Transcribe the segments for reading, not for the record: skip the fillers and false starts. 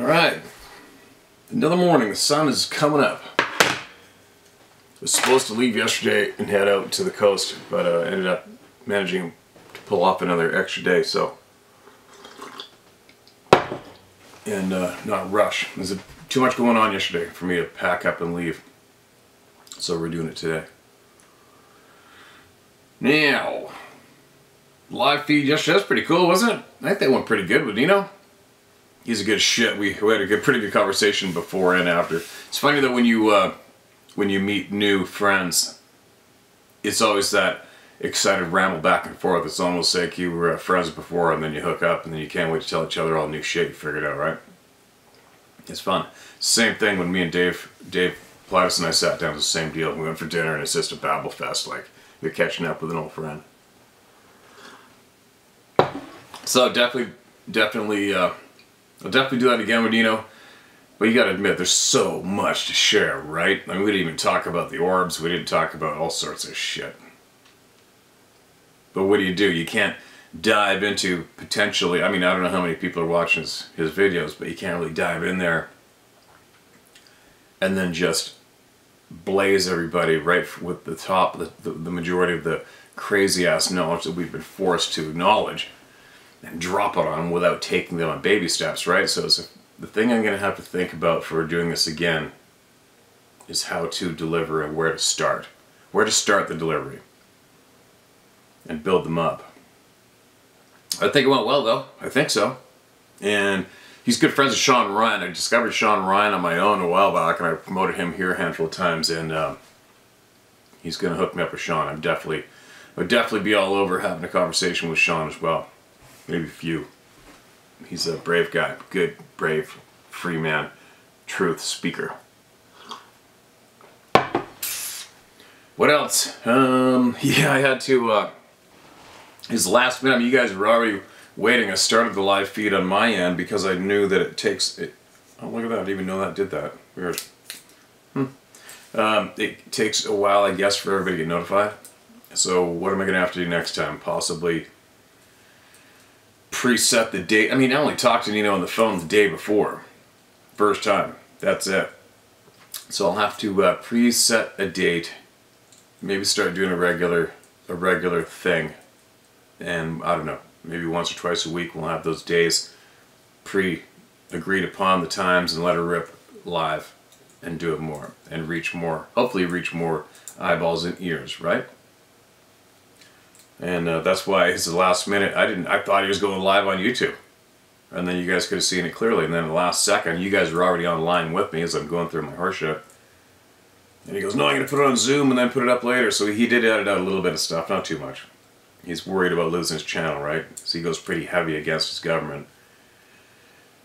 Alright, another morning, the sun is coming up. I was supposed to leave yesterday and head out to the coast, but ended up managing to pull off another extra day, so. And not rush. There's too much going on yesterday for me to pack up and leave. So we're doing it today. Now, live feed yesterday, that's pretty cool, wasn't it? I think that went pretty good with Dino. He's a good shit. We had a pretty good conversation before and after. It's funny that when you meet new friends, it's always that excited ramble back and forth. It's almost like you were friends before and then you hook up and then you can't wait to tell each other all the new shit you figured out, right? It's fun. Same thing when me and Dave Plattis and I sat down, the same deal. We went for dinner and it's just a babble fest, like you're catching up with an old friend. So definitely I'll definitely do that again with Dino. But you gotta admit, there's so much to share, right? I mean, we didn't even talk about the orbs. We didn't talk about all sorts of shit. But what do? You can't dive into potentially, I mean, I don't know how many people are watching his videos, but you can't really dive in there and then just blaze everybody right with the top, the majority of the crazy ass knowledge that we've been forced to acknowledge and drop it on them without taking them on baby steps, right? So the thing I'm going to have to think about for doing this again is how to deliver and where to start. Where to start the delivery and build them up. I think it went well though. I think so. And he's good friends with Sean Ryan. I discovered Sean Ryan on my own a while back and I promoted him here a handful of times, and he's going to hook me up with Sean. I'd definitely be all over having a conversation with Sean as well. Maybe a few. He's a brave guy. Good, brave, free man. Truth speaker. What else? Yeah, I had to, his last minute, I mean, you guys were already waiting. I started the live feed on my end because I knew that it takes, oh look at that, I didn't even know that did that. Weird. It takes a while, I guess, for everybody to get notified. So what am I going to have to do next time? Possibly preset the date. I mean, I only talked to Nino on the phone the day before. First time. That's it. So I'll have to preset a date. Maybe start doing a regular thing. And I don't know, maybe once or twice a week we'll have those days agreed upon the times and let her rip live and do it more and reach more, hopefully reach more eyeballs and ears, right? And that's why it's the last minute. I thought he was going live on YouTube. And then you guys could have seen it clearly. And then the last second, you guys were already online with me as I'm going through my horseshit. And he goes, no, I'm going to put it on Zoom and then put it up later. So he did edit out a little bit of stuff, not too much. He's worried about losing his channel, right? So he goes pretty heavy against his government.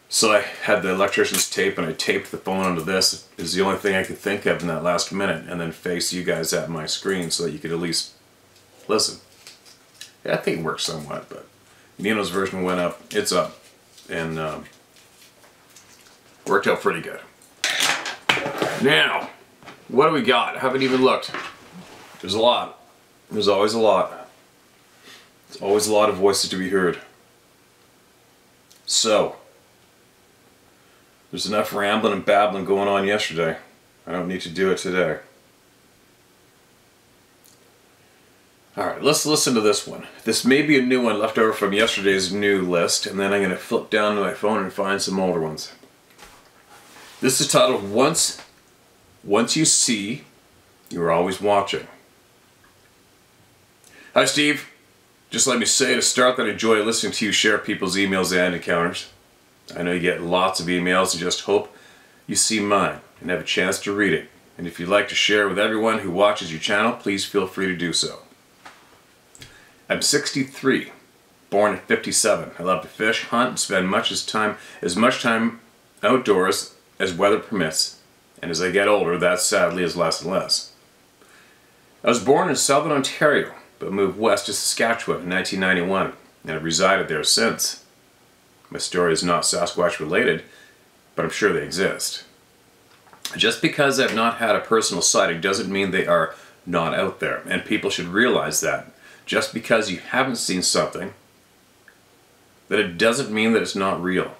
So I had the electrician's tape and I taped the phone onto this. It was the only thing I could think of in that last minute. And then face you guys at my screen so that you could at least listen. Yeah, I think it works somewhat, but Nino's version went up, it's up, and worked out pretty good. Now, what do we got? I haven't even looked. There's a lot. There's always a lot. There's always a lot of voices to be heard. So, there's enough rambling and babbling going on yesterday. I don't need to do it today. Alright, let's listen to this one. This may be a new one left over from yesterday's new list, and then I'm going to flip down to my phone and find some older ones. This is titled, Once You See, You're Always Watching. Hi Steve. Just let me say to start that I enjoy listening to you share people's emails and encounters. I know you get lots of emails and just hope you see mine and have a chance to read it. And if you'd like to share with everyone who watches your channel, please feel free to do so. I'm 63, born in 57. I love to fish, hunt, and spend as much time outdoors as weather permits. And as I get older, that sadly is less and less. I was born in southern Ontario, but moved west to Saskatchewan in 1991, and have resided there since. My story is not Sasquatch related, but I'm sure they exist. Just because I've not had a personal sighting doesn't mean they are not out there, and people should realize that. Just because you haven't seen something, that it doesn't mean that it's not real.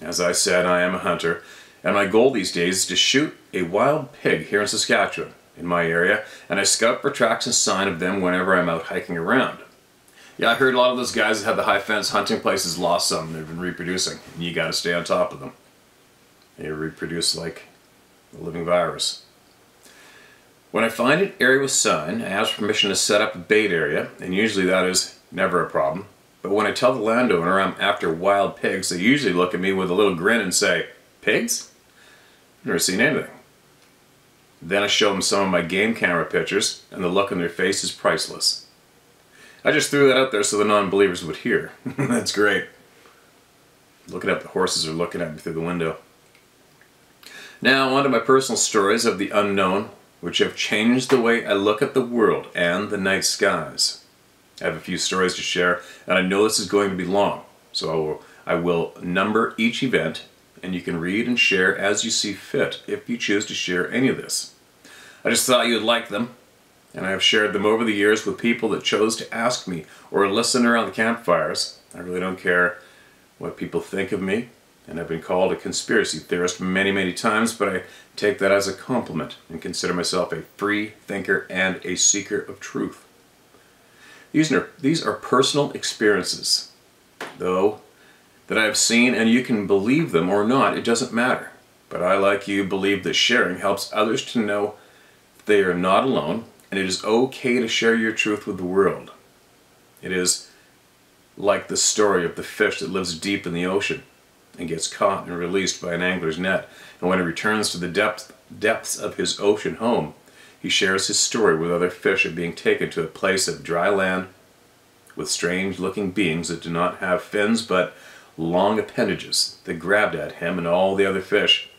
As I said, I am a hunter, and my goal these days is to shoot a wild pig here in Saskatchewan, in my area, and I scout for tracks and sign of them whenever I'm out hiking around. Yeah, I heard a lot of those guys that have the high fence hunting places lost some. They've been reproducing, and you gotta stay on top of them. They reproduce like a living virus. When I find an area with sign, I ask permission to set up a bait area, and usually that is never a problem. But when I tell the landowner I'm after wild pigs, they usually look at me with a little grin and say, "Pigs? I've never seen anything." Then I show them some of my game camera pictures, and the look on their face is priceless. I just threw that out there so the non-believers would hear. That's great. Looking up, the horses are looking at me through the window. Now on to my personal stories of the unknown, which have changed the way I look at the world and the night skies. I have a few stories to share, and I know this is going to be long, so I will number each event, and you can read and share as you see fit if you choose to share any of this. I just thought you would like them, and I have shared them over the years with people that chose to ask me or listen around the campfires. I really don't care what people think of me, and I've been called a conspiracy theorist many, many times, but I take that as a compliment and consider myself a free thinker and a seeker of truth. These are personal experiences, though, that I have seen, and you can believe them or not, it doesn't matter. But I, like you, believe that sharing helps others to know they are not alone, and it is okay to share your truth with the world. It is like the story of the fish that lives deep in the ocean and gets caught and released by an angler's net, and when he returns to the depths of his ocean home, he shares his story with other fish of being taken to a place of dry land with strange-looking beings that do not have fins but long appendages that grabbed at him, and all the other fish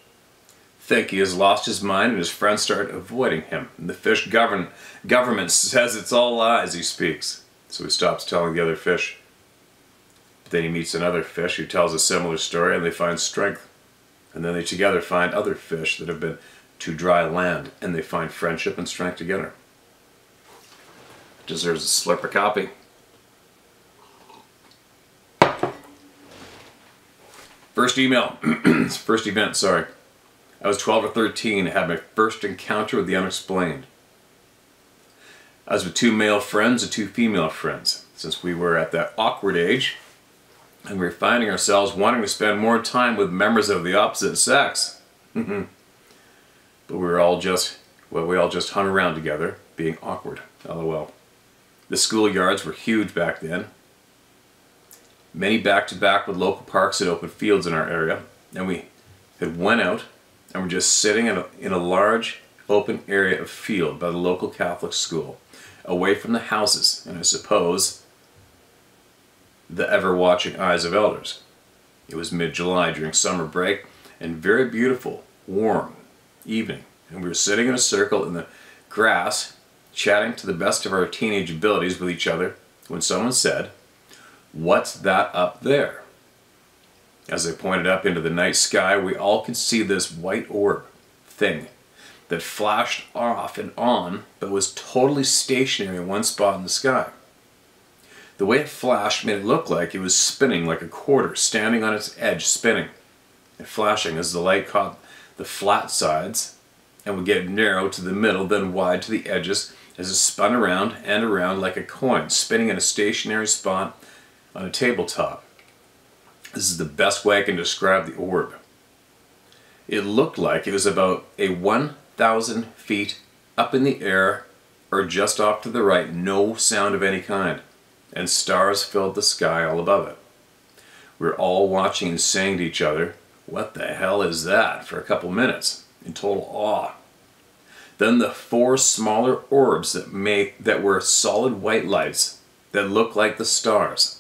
think he has lost his mind, and his friends start avoiding him. And the fish government says it's all lies, he speaks. So he stops telling the other fish. But then he meets another fish who tells a similar story, and they find strength. And then they together find other fish that have been to dry land, and they find friendship and strength together. Deserves a slipper copy. First event, sorry. I was 12 or 13 and had my first encounter with the unexplained. I was with 2 male friends and 2 female friends, since we were at that awkward age, and we were finding ourselves wanting to spend more time with members of the opposite sex. But we all just hung around together, being awkward, lol. The schoolyards were huge back then. Many back-to-back with local parks and open fields in our area, and we had went out and were just sitting in a large open area of field by the local Catholic school, away from the houses, and I suppose the ever-watching eyes of elders. It was mid-July during summer break, and very beautiful, warm evening, and we were sitting in a circle in the grass, chatting to the best of our teenage abilities with each other, when someone said, "What's that up there?" As I pointed up into the night sky, we all could see this white orb thing that flashed off and on, but was totally stationary in one spot in the sky. The way it flashed made it look like it was spinning like a quarter, standing on its edge, spinning and flashing as the light caught the flat sides and would get narrow to the middle, then wide to the edges as it spun around and around like a coin, spinning in a stationary spot on a tabletop. This is the best way I can describe the orb. It looked like it was about 1,000 feet up in the air or just off to the right, no sound of any kind, and stars filled the sky all above it. We were all watching and saying to each other, "What the hell is that?" for a couple minutes, in total awe. Then the 4 smaller orbs that were solid white lights that looked like the stars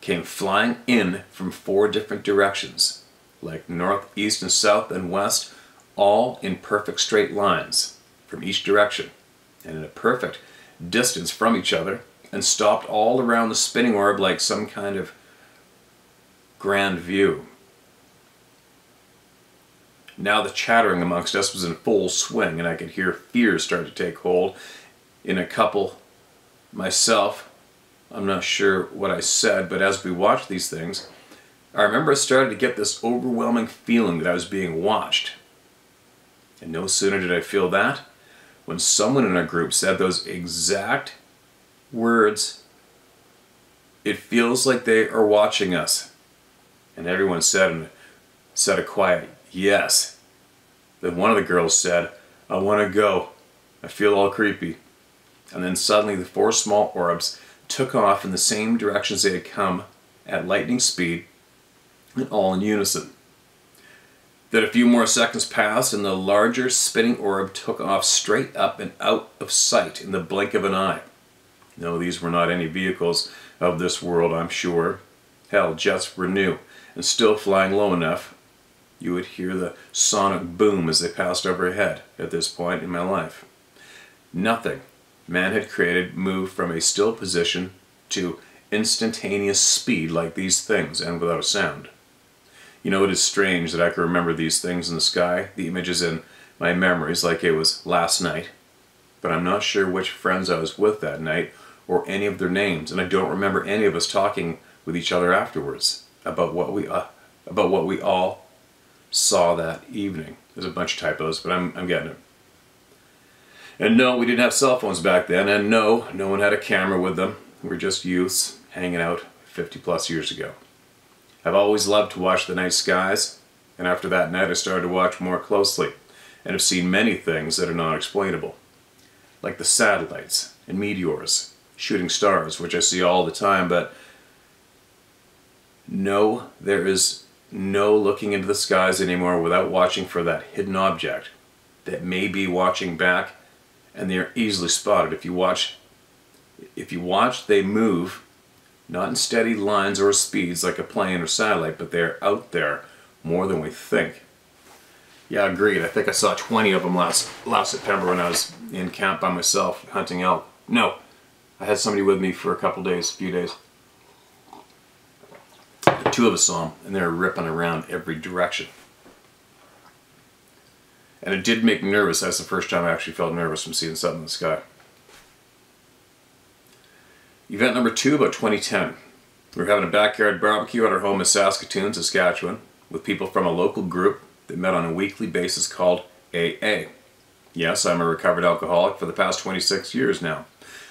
came flying in from 4 different directions, like north, east, and south, and west, all in perfect straight lines from each direction, and in a perfect distance from each other, and stopped all around the spinning orb like some kind of grand view. Now the chattering amongst us was in full swing, and I could hear fear start to take hold in a couple myself. I'm not sure what I said, but as we watched these things, I remember I started to get this overwhelming feeling that I was being watched. And no sooner did I feel that, when someone in our group said those exact words, "It feels like they are watching us." And everyone said a quiet yes. Then one of the girls said, "I want to go. I feel all creepy." And then suddenly the four small orbs took off in the same directions they had come at lightning speed, and all in unison. Then a few more seconds passed and the larger spinning orb took off straight up and out of sight in the blink of an eye. No, these were not any vehicles of this world, I'm sure. Hell, jets were new and still flying low enough. You would hear the sonic boom as they passed overhead at this point in my life. Nothing man had created moved from a still position to instantaneous speed like these things, and without a sound. You know, it is strange that I can remember these things in the sky, the images in my memories, like it was last night. But I'm not sure which friends I was with that night or any of their names, and I don't remember any of us talking with each other afterwards about what we all saw that evening. There's a bunch of typos, but I'm getting it. And no, we didn't have cell phones back then, and no one had a camera with them. We were just youths hanging out 50 plus years ago. I've always loved to watch the night skies, and after that night I started to watch more closely, and have seen many things that are not explainable. Like the satellites and meteors, shooting stars, which I see all the time, but no, there is no looking into the skies anymore without watching for that hidden object that may be watching back, and they are easily spotted. If you watch, they move, not in steady lines or speeds like a plane or satellite, but they're out there more than we think. Yeah, agreed. I think I saw 20 of them last September when I was in camp by myself hunting elk. No, I had somebody with me for a few days. Two of us saw them, and they were ripping around every direction. And it did make me nervous. That's the first time I actually felt nervous from seeing something in the sky. Event number 2, about 2010. We were having a backyard barbecue at our home in Saskatoon, Saskatchewan, with people from a local group that met on a weekly basis called AA. Yes, I'm a recovered alcoholic for the past 26 years now.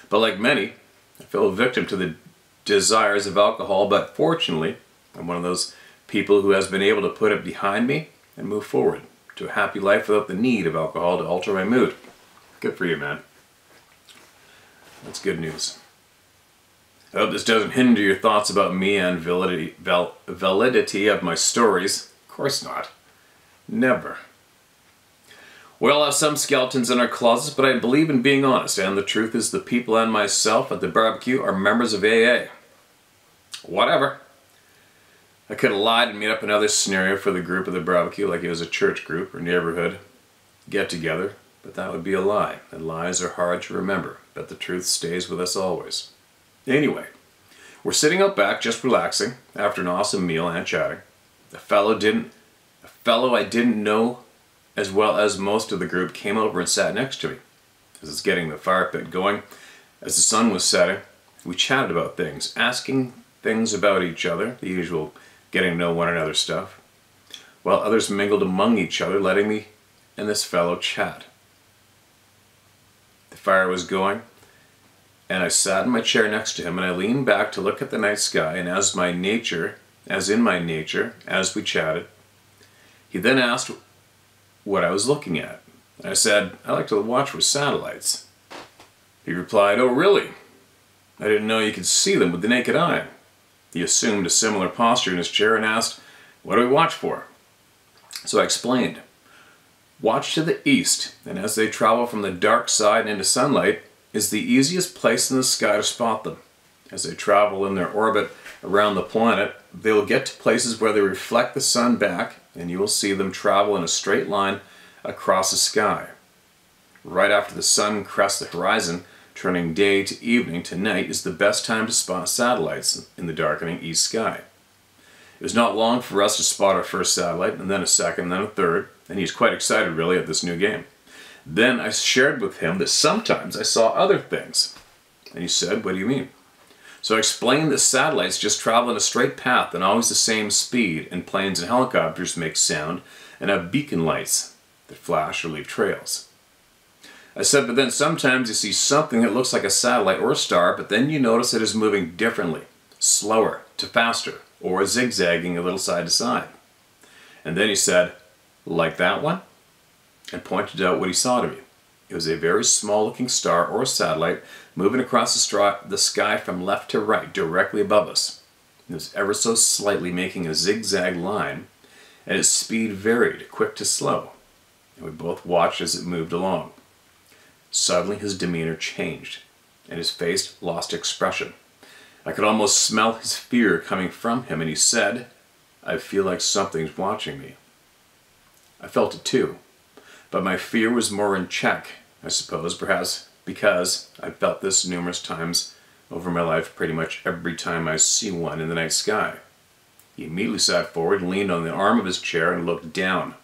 But like many, I fell a victim to the desires of alcohol, but fortunately, I'm one of those people who has been able to put it behind me and move forward to a happy life without the need of alcohol to alter my mood. Good for you, man. That's good news. I hope this doesn't hinder your thoughts about me and validity of my stories. Of course not. Never. We all have some skeletons in our closets, but I believe in being honest, and the truth is the people and myself at the barbecue are members of AA. Whatever. I could have lied and made up another scenario for the group at the barbecue, like it was a church group or neighborhood get-together, but that would be a lie, and lies are hard to remember, but the truth stays with us always. Anyway, we're sitting out back just relaxing after an awesome meal and chatting. A fellow I didn't know as well as most of the group came over and sat next to me. As it's getting the fire pit going, as the sun was setting, we chatted about things, asking things about each other, the usual getting to know one another stuff, while others mingled among each other, letting me and this fellow chat. The fire was going, and I sat in my chair next to him, and I leaned back to look at the night sky, and as in my nature, as we chatted, he then asked what I was looking at. And I said, "I like to watch for satellites." He replied, "Oh, really? I didn't know you could see them with the naked eye." He assumed a similar posture in his chair and asked, "What do we watch for?" So I explained, "Watch to the east, and as they travel from the dark side into sunlight, is the easiest place in the sky to spot them. As they travel in their orbit around the planet, they will get to places where they reflect the sun back, and you will see them travel in a straight line across the sky. Right after the sun crests the horizon, turning day to evening to night is the best time to spot satellites in the darkening east sky. It was not long for us to spot our first satellite, and then a second, and then a third, and he's quite excited really at this new game. Then I shared with him that sometimes I saw other things. And he said, "What do you mean?" So I explained that satellites just travel in a straight path and always the same speed, and planes and helicopters make sound and have beacon lights that flash or leave trails. I said, but then sometimes you see something that looks like a satellite or a star, but then you notice it is moving differently, slower to faster, or zigzagging a little side to side. And then he said, like that one? And pointed out what he saw to me. It was a very small looking star or satellite moving across the sky from left to right, directly above us. It was ever so slightly making a zigzag line, and its speed varied, quick to slow. And we both watched as it moved along. Suddenly his demeanor changed, and his face lost expression. I could almost smell his fear coming from him, and he said, I feel like something's watching me. I felt it too, but my fear was more in check, I suppose, perhaps because I've felt this numerous times over my life, pretty much every time I see one in the night sky. He immediately sat forward, leaned on the arm of his chair, and looked down.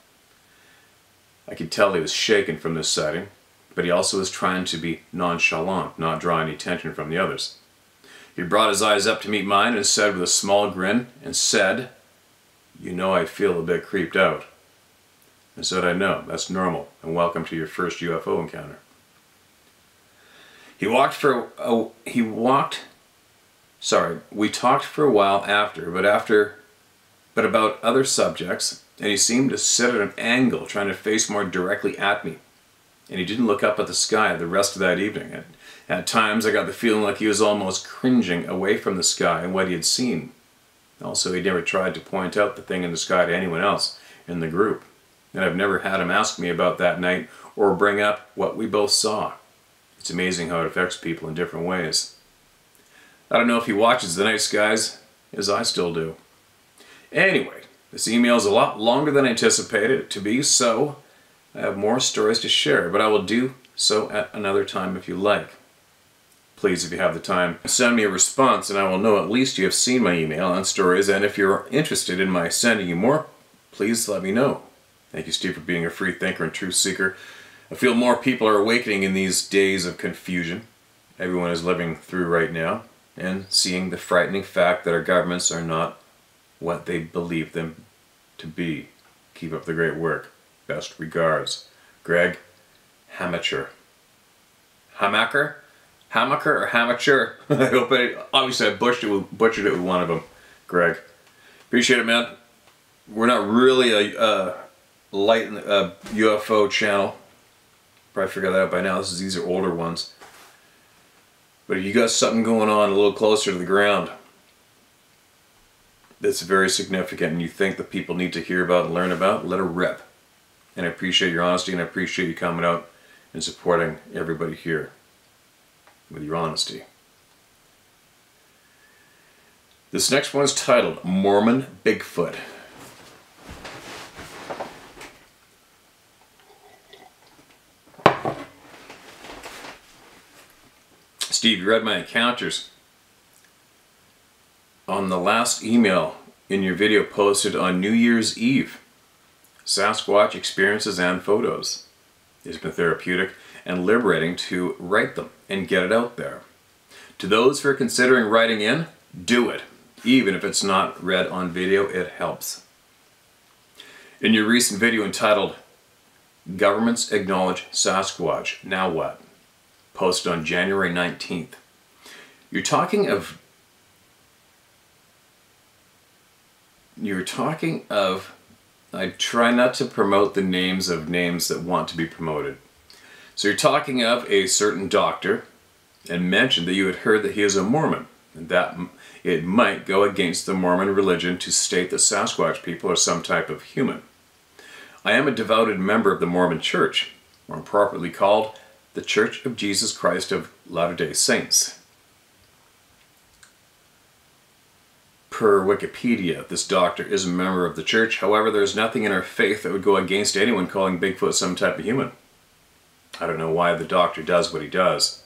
I could tell he was shaken from this sighting, but he also was trying to be nonchalant, not draw any attention from the others. He brought his eyes up to meet mine and said with a small grin, you know I feel a bit creeped out. I said, I know, that's normal, and welcome to your first UFO encounter. We talked for a while after, but about other subjects, and he seemed to sit at an angle, trying to face more directly at me. And he didn't look up at the sky the rest of that evening. And at times I got the feeling like he was almost cringing away from the sky and what he had seen. Also, he never tried to point out the thing in the sky to anyone else in the group. And I've never had him ask me about that night or bring up what we both saw. It's amazing how it affects people in different ways. I don't know if he watches the night skies as I still do. Anyway, this email is a lot longer than I anticipated it to be, so I have more stories to share, but I will do so at another time if you like. Please, if you have the time, send me a response and I will know at least you have seen my email and stories, and if you're interested in my sending you more, please let me know. Thank you, Steve, for being a free thinker and truth seeker. I feel more people are awakening in these days of confusion everyone is living through right now, and seeing the frightening fact that our governments are not what they believe them to be. Keep up the great work. Best regards, Greg Hamacher. Hamacher or Hamacher? I hope obviously I butchered it with one of them. Greg, appreciate it, man. We're not really a light UFO channel. Probably figured that out by now. These are older ones. But if you got something going on a little closer to the ground that's very significant and you think that people need to hear about and learn about, let it rip. And I appreciate your honesty, and I appreciate you coming out and supporting everybody here with your honesty. This next one is titled Mormon Bigfoot. Steve, you read my encounters on the last email in your video posted on New Year's Eve. Sasquatch experiences and photos. It's been therapeutic and liberating to write them and get it out there. To those who are considering writing in, do it. Even if it's not read on video, it helps. In your recent video entitled Governments Acknowledge Sasquatch, Now What? Posted on January 19th. You're talking of I try not to promote the names of names that want to be promoted. So you're talking of a certain doctor and mentioned that you had heard that he is a Mormon, and that it might go against the Mormon religion to state that Sasquatch people are some type of human. I am a devoted member of the Mormon Church, more properly called the Church of Jesus Christ of Latter-day Saints. Per Wikipedia, this doctor is a member of the church. However, there is nothing in our faith that would go against anyone calling Bigfoot some type of human. I don't know why the doctor does what he does.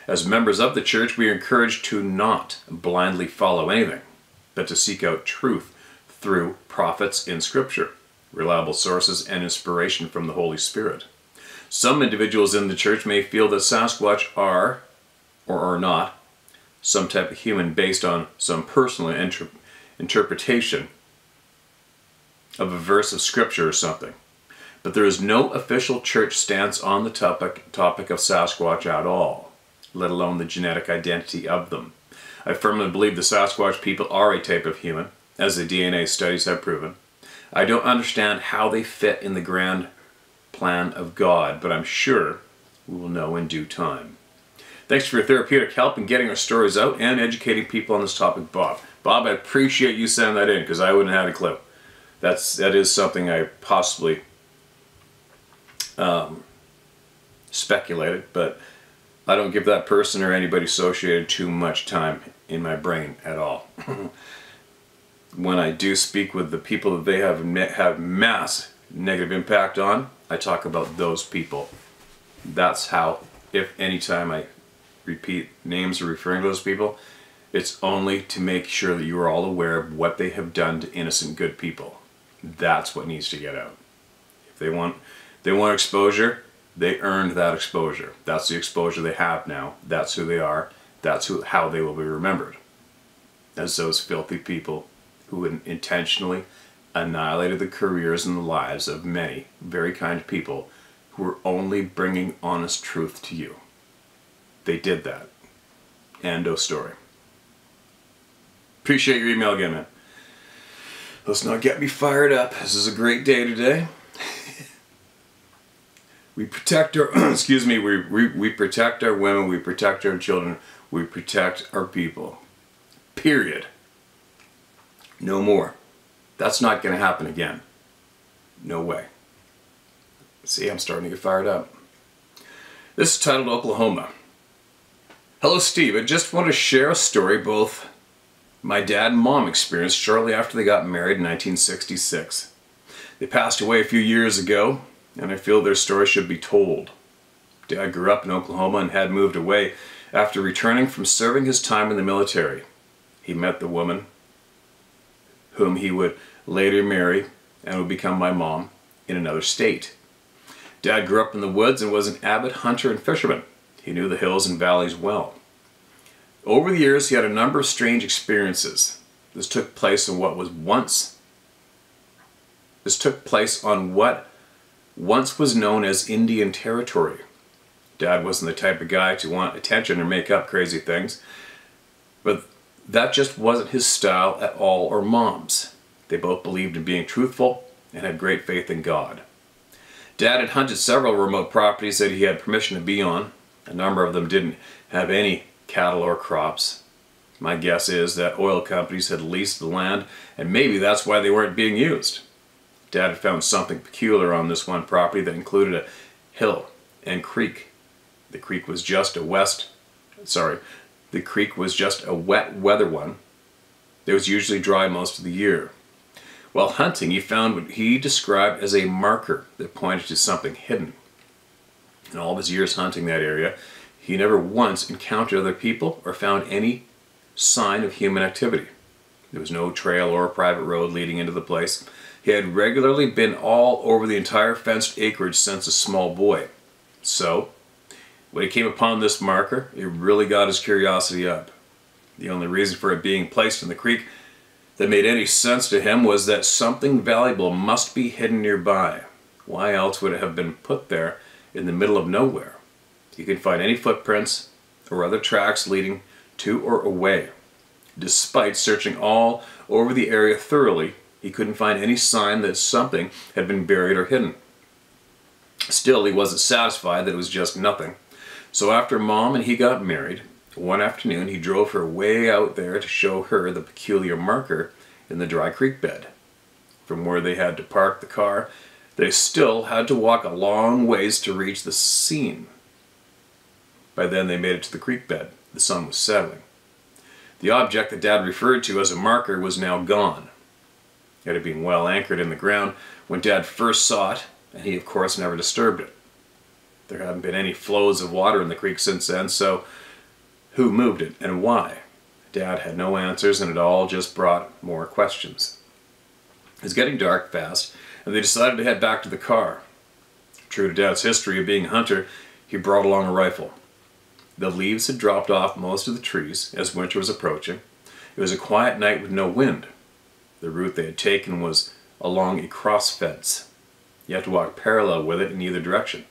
As members of the church, we are encouraged to not blindly follow anything, but to seek out truth through prophets in Scripture, reliable sources, and inspiration from the Holy Spirit. Some individuals in the church may feel that Sasquatch are, or are not, some type of human based on some personal interpretation of a verse of scripture or something. But there is no official church stance on the topic of Sasquatch at all, let alone the genetic identity of them. I firmly believe the Sasquatch people are a type of human, as the DNA studies have proven. I don't understand how they fit in the grand plan of God, but I'm sure we will know in due time. Thanks for your therapeutic help in getting our stories out and educating people on this topic, Bob. Bob, I appreciate you sending that in, because I wouldn't have had a clue. That is something I possibly speculated, but I don't give that person or anybody associated too much time in my brain at all. When I do speak with the people that they have mass negative impact on, I talk about those people. That's how, if any time I repeat names or referring to those people, it's only to make sure that you are all aware of what they have done to innocent good people. That's what needs to get out. If they want exposure, they earned that exposure. That's the exposure they have now. That's who they are. That's how they will be remembered. As those filthy people who intentionally annihilated the careers and the lives of many very kind people who were only bringing honest truth to you. They did that. End of story. Appreciate your email again, man. Let's not get me fired up. This is a great day today. We protect our, excuse me, we protect our women, we protect our children, we protect our people. Period. No more. That's not going to happen again. No way. See, I'm starting to get fired up. This is titled Oklahoma. Hello, Steve. I just want to share a story both my dad and mom experienced shortly after they got married in 1966. They passed away a few years ago, and I feel their story should be told. Dad grew up in Oklahoma and had moved away after returning from serving his time in the military. He met the woman whom he would later marry and would become my mom in another state. Dad grew up in the woods and was an avid hunter and fisherman. He knew the hills and valleys well. Over the years, he had a number of strange experiences. This took place on what once was known as Indian Territory. Dad wasn't the type of guy to want attention or make up crazy things, but that just wasn't his style at all, or Mom's. They both believed in being truthful and had great faith in God. Dad had hunted several remote properties that he had permission to be on. A number of them didn't have any cattle or crops. My guess is that oil companies had leased the land, and maybe that's why they weren't being used. Dad had found something peculiar on this one property that included a hill and creek. The creek was just a wet weather one. It was usually dry most of the year. While hunting, he found what he described as a marker that pointed to something hidden. In all of his years hunting that area, he never once encountered other people or found any sign of human activity. There was no trail or private road leading into the place. He had regularly been all over the entire fenced acreage since a small boy. So, when he came upon this marker, it really got his curiosity up. The only reason for it being placed in the creek that made any sense to him was that something valuable must be hidden nearby. Why else would it have been put there in the middle of nowhere? He couldn't find any footprints or other tracks leading to or away. Despite searching all over the area thoroughly, he couldn't find any sign that something had been buried or hidden. Still, he wasn't satisfied that it was just nothing. So after Mom and he got married, one afternoon he drove her way out there to show her the peculiar marker in the dry creek bed. From where they had to park the car, they still had to walk a long ways to reach the scene. By then they made it to the creek bed. The sun was setting. The object that Dad referred to as a marker was now gone. It had been well anchored in the ground when Dad first saw it, and he of course never disturbed it. There hadn't been any flows of water in the creek since then, so who moved it and why? Dad had no answers, and it all just brought more questions. It was getting dark fast, and they decided to head back to the car. True to Dad's history of being a hunter, he brought along a rifle. The leaves had dropped off most of the trees as winter was approaching. It was a quiet night with no wind. The route they had taken was along a cross fence. You had to walk parallel with it in either direction.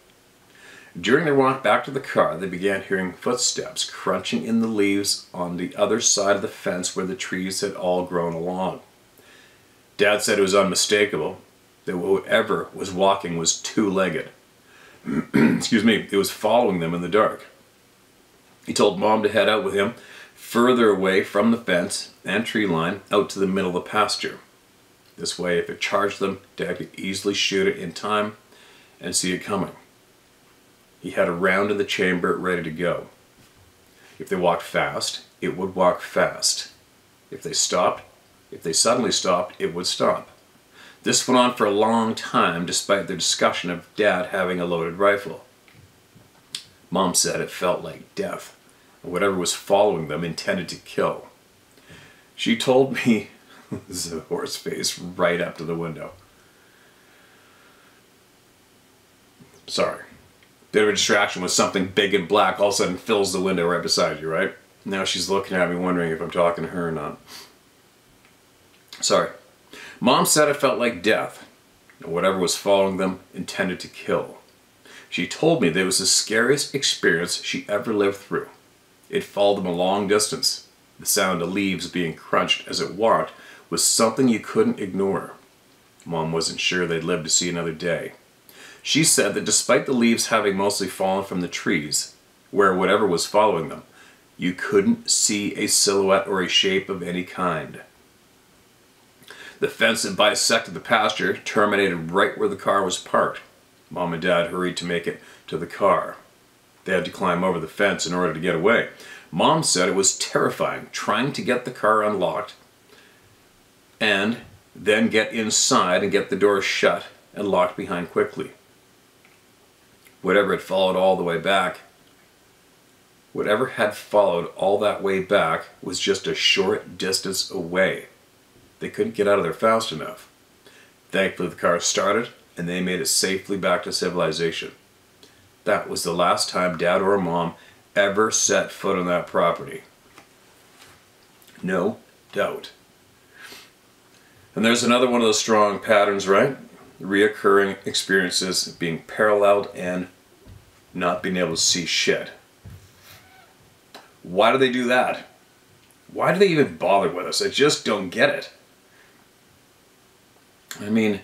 During their walk back to the car, they began hearing footsteps crunching in the leaves on the other side of the fence where the trees had all grown along. Dad said it was unmistakable that whoever was walking was two-legged. Excuse me, it was following them in the dark. He told Mom to head out with him further away from the fence and tree line out to the middle of the pasture. This way, if it charged them, Dad could easily shoot it in time and see it coming. He had a round in the chamber ready to go. If they walked fast, it would walk fast. If they suddenly stopped, it would stop. This went on for a long time despite their discussion of Dad having a loaded rifle. Mom said it felt like death, and whatever was following them intended to kill. She told me, this is a horse face right up to the window. Sorry. Bit of a distraction with something big and black all of a sudden fills the window right beside you, right? Now she's looking at me wondering if I'm talking to her or not. Sorry. Mom said it felt like death, and whatever was following them intended to kill. She told me that it was the scariest experience she ever lived through. It followed them a long distance. The sound of leaves being crunched as it walked was something you couldn't ignore. Mom wasn't sure they'd live to see another day. She said that despite the leaves having mostly fallen from the trees, where whatever was following them, you couldn't see a silhouette or a shape of any kind. The fence that bisected the pasture terminated right where the car was parked. Mom and Dad hurried to make it to the car. They had to climb over the fence in order to get away. Mom said it was terrifying trying to get the car unlocked and then get inside and get the door shut and locked behind quickly. Whatever had followed all that way back was just a short distance away. They couldn't get out of there fast enough. Thankfully the car started and they made it safely back to civilization. That was the last time Dad or Mom ever set foot on that property. No doubt. And there's another one of those strong patterns, right? Reoccurring experiences being paralleled and not being able to see shit. Why do they do that? Why do they even bother with us? I just don't get it. I mean,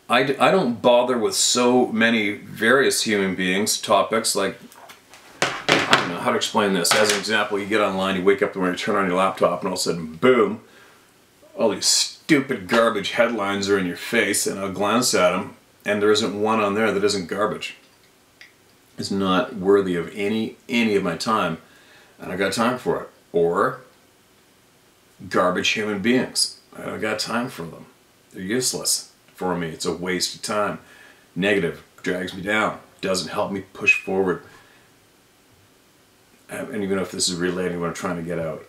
I don't bother with so many various human beings, topics like, I don't know how to explain this. As an example, you get online, you wake up in the morning, you turn on your laptop, and all of a sudden, boom, all these stupid garbage headlines are in your face, and I'll glance at them, and there isn't one on there that isn't garbage. It's not worthy of any of my time, and I got time for it. Or garbage human beings. I don't got time for them. They're useless for me. It's a waste of time. Negative, drags me down, doesn't help me push forward. And even if this is relating to what I'm trying to get out,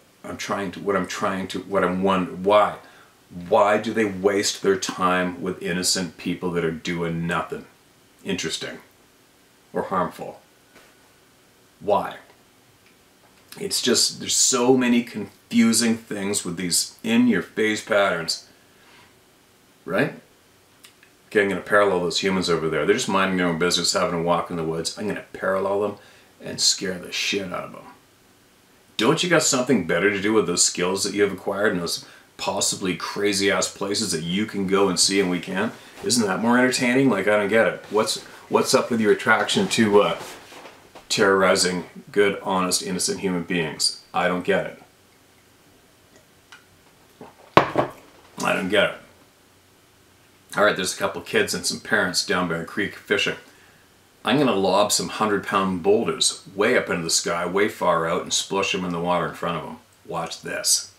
why? Why do they waste their time with innocent people that are doing nothing interesting or harmful? Why? It's just, there's so many confusing things with these in-your-face patterns. Right? Okay, I'm going to parallel those humans over there. They're just minding their own business, having a walk in the woods. I'm going to parallel them and scare the shit out of them. Don't you got something better to do with those skills that you have acquired in those possibly crazy-ass places that you can go and see and we can't? Isn't that more entertaining? Like, I don't get it. What's up with your attraction to terrorizing good, honest, innocent human beings? I don't get it. I don't get it. Alright, there's a couple kids and some parents down by a creek fishing. I'm going to lob some 100-pound boulders way up into the sky, way far out, and splush them in the water in front of them. Watch this.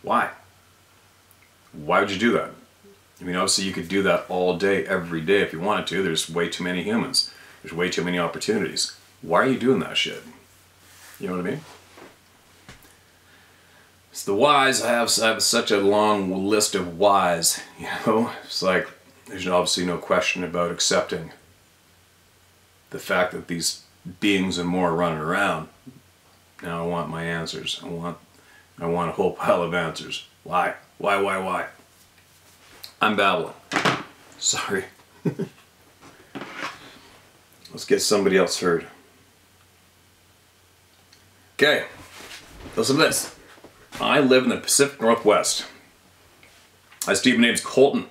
Why? Why would you do that? I mean, obviously you could do that all day, every day if you wanted to. There's way too many humans. There's way too many opportunities. Why are you doing that shit? You know what I mean? It's the whys. I have such a long list of whys, you know? It's like, there's obviously no question about accepting the fact that these beings and more running around. Now I want my answers. I want a whole pile of answers. Why? Why? I'm babbling. Sorry. Let's get somebody else heard. Okay, listen to this. I live in the Pacific Northwest. My Stephen name's Colton.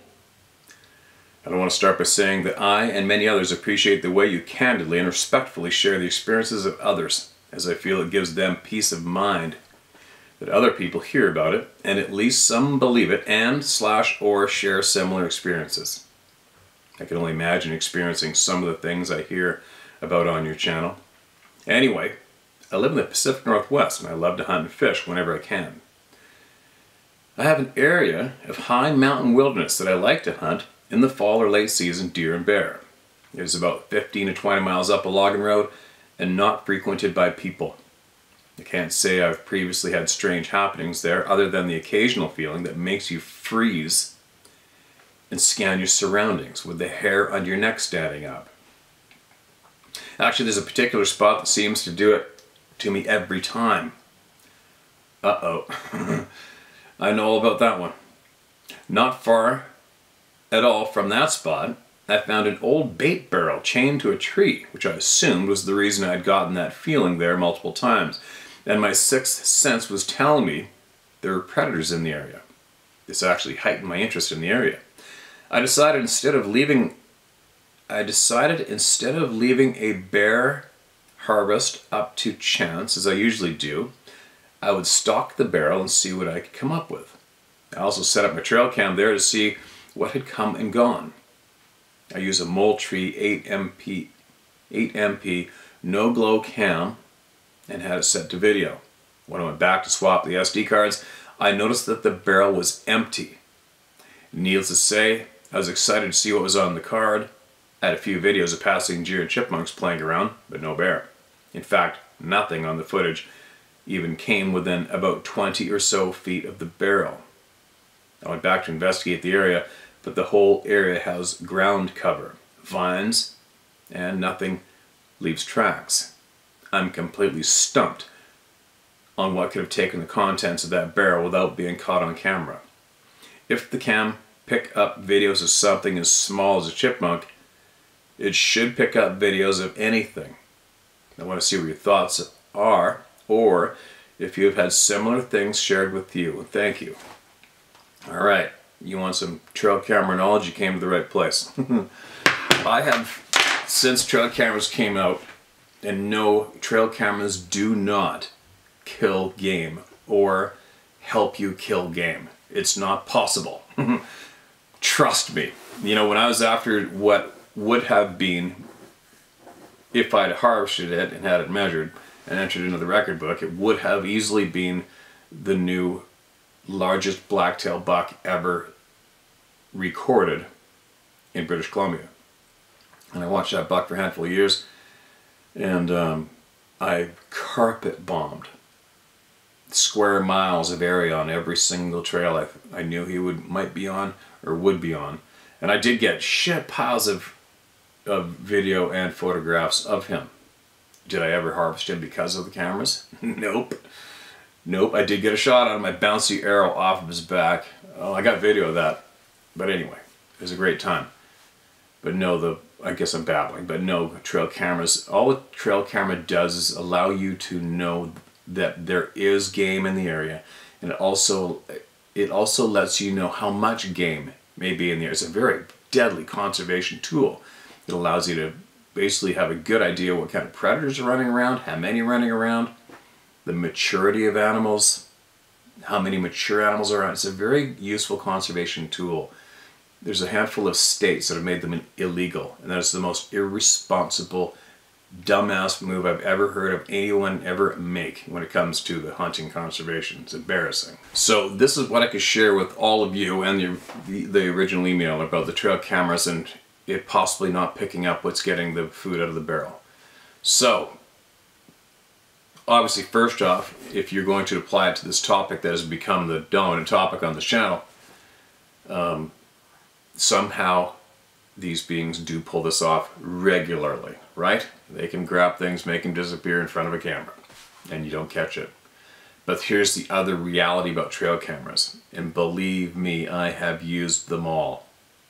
And I want to start by saying that I and many others appreciate the way you candidly and respectfully share the experiences of others, as I feel it gives them peace of mind that other people hear about it, and at least some believe it and/or share similar experiences. I can only imagine experiencing some of the things I hear about on your channel. Anyway, I live in the Pacific Northwest and I love to hunt and fish whenever I can. I have an area of high mountain wilderness that I like to hunt in the fall or late season deer and bear. It is about 15 to 20 miles up a logging road and not frequented by people. I can't say I've previously had strange happenings there other than the occasional feeling that makes you freeze and scan your surroundings with the hair on your neck standing up. Actually, there's a particular spot that seems to do it to me every time. Uh-oh. I know all about that one. Not far at all from that spot, I found an old bait barrel chained to a tree, which I assumed was the reason I'd gotten that feeling there multiple times. And my sixth sense was telling me there were predators in the area. This actually heightened my interest in the area. I decided instead of leaving a bear harvest up to chance, as I usually do, I would stalk the barrel and see what I could come up with. I also set up my trail cam there to see what had come and gone. I use a Moultrie 8MP no glow cam and had it set to video. When I went back to swap the SD cards, I noticed that the barrel was empty. Needless to say, I was excited to see what was on the card. I had a few videos of passing deer and chipmunks playing around, but no bear. In fact, nothing on the footage even came within about 20 or so feet of the barrel. I went back to investigate the area, but the whole area has ground cover, vines, and nothing leaves tracks. I'm completely stumped on what could have taken the contents of that barrel without being caught on camera. If the cam pick up videos of something as small as a chipmunk, it should pick up videos of anything. I want to see what your thoughts are, or if you have had similar things shared with you. Thank you. Alright, you want some trail camera knowledge? You came to the right place. I have, since trail cameras came out, and no, trail cameras do not kill game or help you kill game. It's not possible. Trust me. You know, when I was after what would have been, if I'd harvested it and had it measured and entered into the record book, it would have easily been the new largest blacktail buck ever recorded in British Columbia. And I watched that buck for a handful of years, and I carpet bombed square miles of area on every single trail I knew he might be on or would be on. And I did get shit piles of video and photographs of him. Did I ever harvest him because of the cameras? Nope. Nope, I did get a shot on my bouncy arrow off of his back. Oh, I got video of that. But anyway, it was a great time. But no, I guess I'm babbling, but no, trail cameras, all a trail camera does is allow you to know that there is game in the area, and it also lets you know how much game may be in there. It's a very deadly conservation tool. It allows you to basically have a good idea what kind of predators are running around, how many running around, the maturity of animals, how many mature animals are around. It's a very useful conservation tool. There's a handful of states that have made them illegal, and that's the most irresponsible, dumbass move I've ever heard of anyone ever make when it comes to the hunting conservation. It's embarrassing. So this is what I could share with all of you and the original email about the trail cameras and it possibly not picking up what's getting the food out of the barrel. So, obviously, first off, if you're going to apply it to this topic that has become the dominant topic on the channel, somehow these beings do pull this off regularly, right? They can grab things, make them disappear in front of a camera, and you don't catch it. But here's the other reality about trail cameras, and believe me, I have used them all.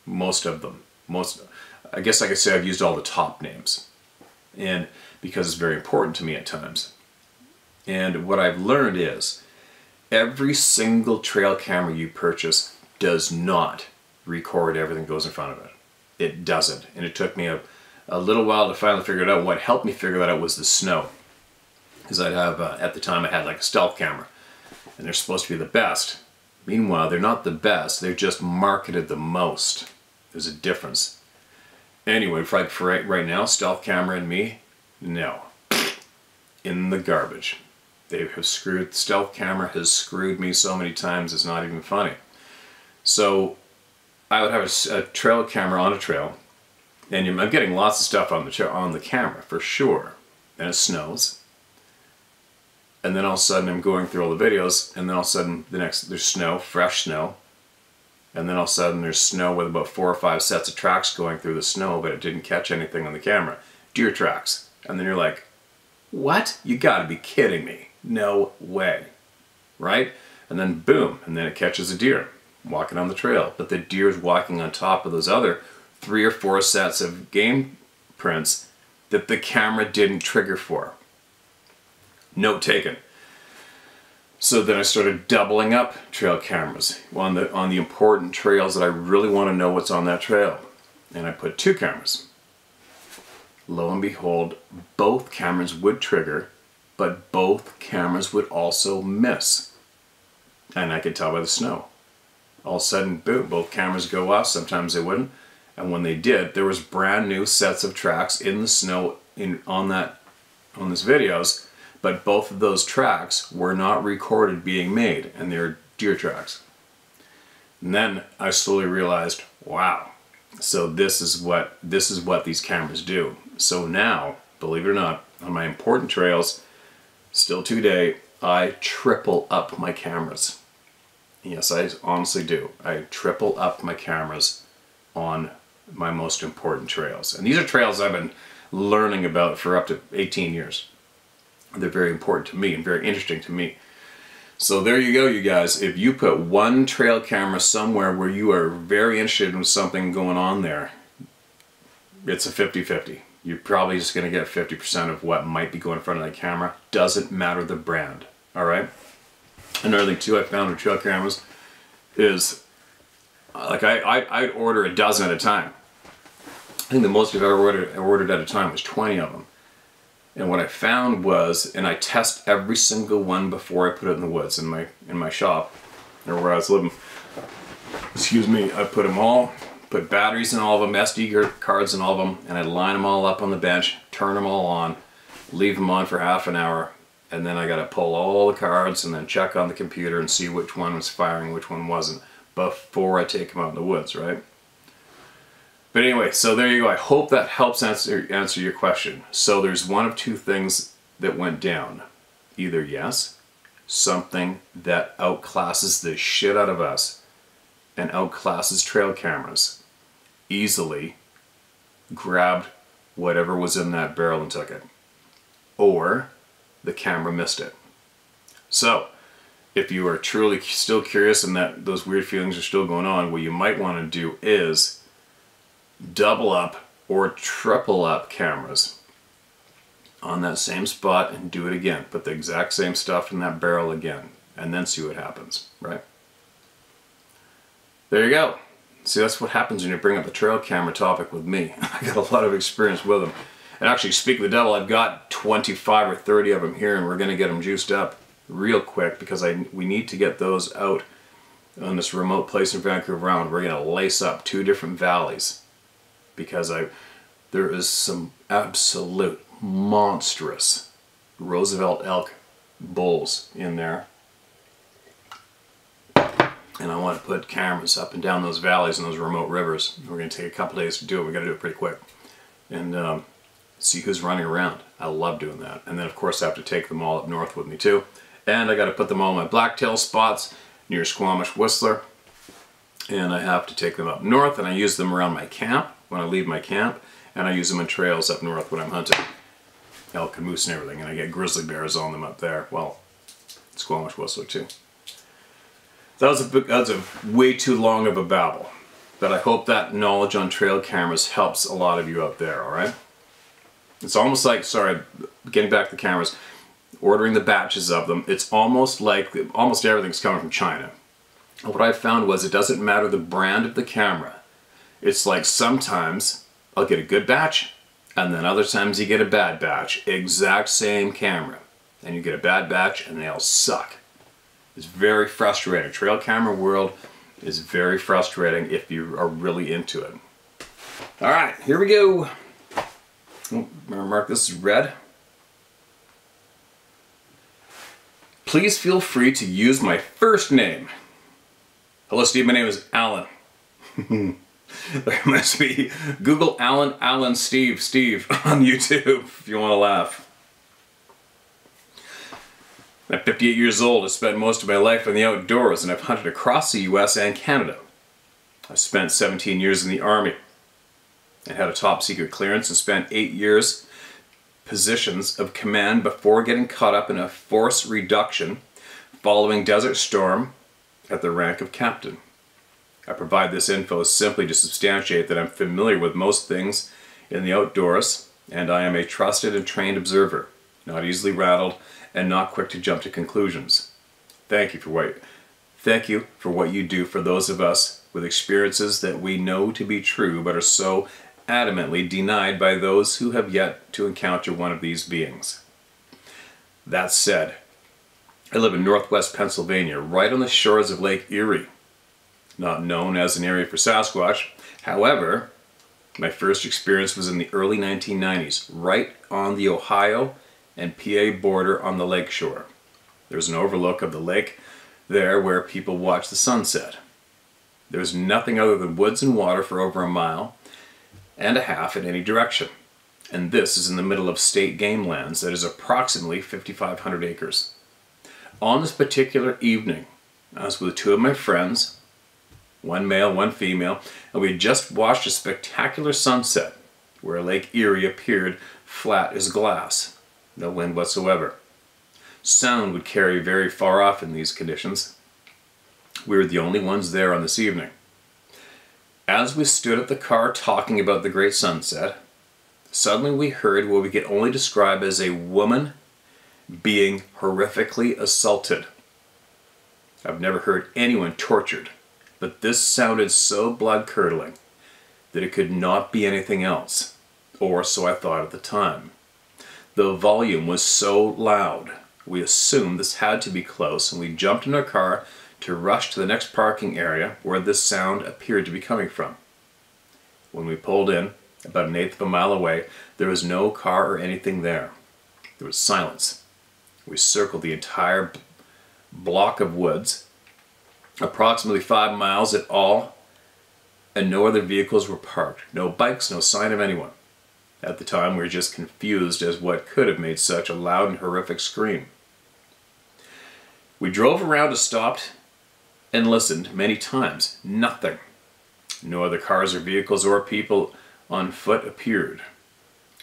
Most of them. I guess I could say I've used all the top names, and because it's very important to me at times. And what I've learned is every single trail camera you purchase does not record everything that goes in front of it. It doesn't. And it took me a little while to finally figure it out. What helped me figure that out was the snow. Because I'd have, at the time I had like a stealth camera, and they're supposed to be the best. Meanwhile, they're not the best, they're just marketed the most. There's a difference. Anyway, for right now, stealth camera and me, no. In the garbage. They have screwed, stealth camera has screwed me so many times it's not even funny. So I would have a trail camera on a trail, and I'm getting lots of stuff on the camera for sure. And it snows, and then all of a sudden I'm going through all the videos, and then all of a sudden there's snow, fresh snow, and then all of a sudden there's snow with about 4 or 5 sets of tracks going through the snow, but it didn't catch anything on the camera. Deer tracks, and then you're like, what? You gotta be kidding me. No way. Right? And then boom, and then it catches a deer walking on the trail, but the deer is walking on top of those other 3 or 4 sets of game prints that the camera didn't trigger for. Note taken. So then I started doubling up trail cameras on the important trails that I really want to know what's on that trail. And I put 2 cameras. Lo and behold, both cameras would trigger, but both cameras would also miss. And I could tell by the snow. All of a sudden, boom, both cameras go off. Sometimes they wouldn't. And when they did, there was brand new sets of tracks in the snow on this videos, but both of those tracks were not recorded being made, and they're deer tracks. And then I slowly realized, wow, so this is what these cameras do. So now, believe it or not, on my important trails, still today, I triple up my cameras. Yes, I honestly do. I triple up my cameras on my most important trails. And these are trails I've been learning about for up to 18 years. They're very important to me and very interesting to me. So there you go, you guys. If you put one trail camera somewhere where you are very interested in something going on there, it's a 50-50. You're probably just going to get 50% of what might be going in front of that camera. Doesn't matter the brand. Alright? Another thing too I found with trail cameras is, like I'd order a dozen at a time. I think the most I've ever ordered at a time was 20 of them. And what I found was, and I test every single one before I put it in the woods in my shop, or where I was living. Excuse me, I put them all, put batteries in all of them, SD cards in all of them, and I'd line them all up on the bench, turn them all on, leave them on for half an hour, and then I gotta pull all the cards and then check on the computer and see which one was firing, which one wasn't, before I take them out in the woods, right? But anyway, so there you go. I hope that helps answer your question. So there's one of 2 things that went down. Either yes, something that outclasses the shit out of us and outclasses trail cameras easily grabbed whatever was in that barrel and took it. Or the camera missed it. So, if you are truly still curious and that those weird feelings are still going on, what you might want to do is double up or triple up cameras on that same spot and do it again. Put the exact same stuff in that barrel again and then see what happens, right? There you go. See, that's what happens when you bring up the trail camera topic with me. I got a lot of experience with them. And actually, speak of the devil, I've got 25 or 30 of them here, and we're going to get them juiced up real quick because we need to get those out on this remote place in Vancouver Island. We're going to lace up 2 different valleys because there is some absolute monstrous Roosevelt elk bulls in there. And I want to put cameras up and down those valleys and those remote rivers. We're going to take a couple days to do it. We've got to do it pretty quick. And see who's running around. I love doing that. And then of course I have to take them all up north with me too. And I got to put them all in my blacktail spots near Squamish Whistler. And I have to take them up north, and I use them around my camp. when I leave my camp, and I use them in trails up north when I'm hunting. Elk and moose and everything, and I get grizzly bears on them up there. Well, Squamish whistler too. That was a way too long of a babble, but I hope that knowledge on trail cameras helps a lot of you out there, alright? It's almost like, sorry, getting back to the cameras, ordering the batches of them, it's almost like almost everything's coming from China. And what I found was it doesn't matter the brand of the camera. It's like sometimes I'll get a good batch, and then other times you get a bad batch. Exact same camera. And you get a bad batch and they all suck. It's very frustrating. Trail camera world is very frustrating if you are really into it. Alright, here we go. Oh, remember, mark this is red. Please feel free to use my first name. Hello Steve, my name is Alan. There must be Google Alan Steve on YouTube if you want to laugh. I'm 58 years old. I've spent most of my life in the outdoors and I've hunted across the US and Canada. I've spent 17 years in the Army and had a top secret clearance and spent 8 years positions of command before getting caught up in a force reduction following Desert Storm at the rank of captain. I provide this info simply to substantiate that I'm familiar with most things in the outdoors and I am a trusted and trained observer, not easily rattled and not quick to jump to conclusions. Thank you for what you do for those of us with experiences that we know to be true but are so adamantly denied by those who have yet to encounter one of these beings. That said, I live in northwest Pennsylvania, right on the shores of Lake Erie, not known as an area for Sasquatch. However, my first experience was in the early 1990s, right on the Ohio and PA border on the lake shore. There's an overlook of the lake there where people watch the sunset. There's nothing other than woods and water for over 1.5 miles in any direction. And this is in the middle of state game lands that is approximately 5,500 acres. On this particular evening, I was with 2 of my friends, one male, one female, and we had just watched a spectacular sunset where Lake Erie appeared flat as glass. No wind whatsoever. Sound would carry very far off in these conditions. We were the only ones there on this evening. As we stood at the car talking about the great sunset, suddenly we heard what we could only describe as a woman being horrifically assaulted. I've never heard anyone tortured, but this sounded so blood-curdling that it could not be anything else, or so I thought at the time. The volume was so loud, we assumed this had to be close, and we jumped in our car to rush to the next parking area where this sound appeared to be coming from. When we pulled in, about 1/8 of a mile away, there was no car or anything there. There was silence. We circled the entire block of woods, approximately 5 miles at all, and no other vehicles were parked. No bikes, no sign of anyone. At the time, we were just confused as what could have made such a loud and horrific scream. We drove around and stopped and listened many times. Nothing. No other cars or vehicles or people on foot appeared.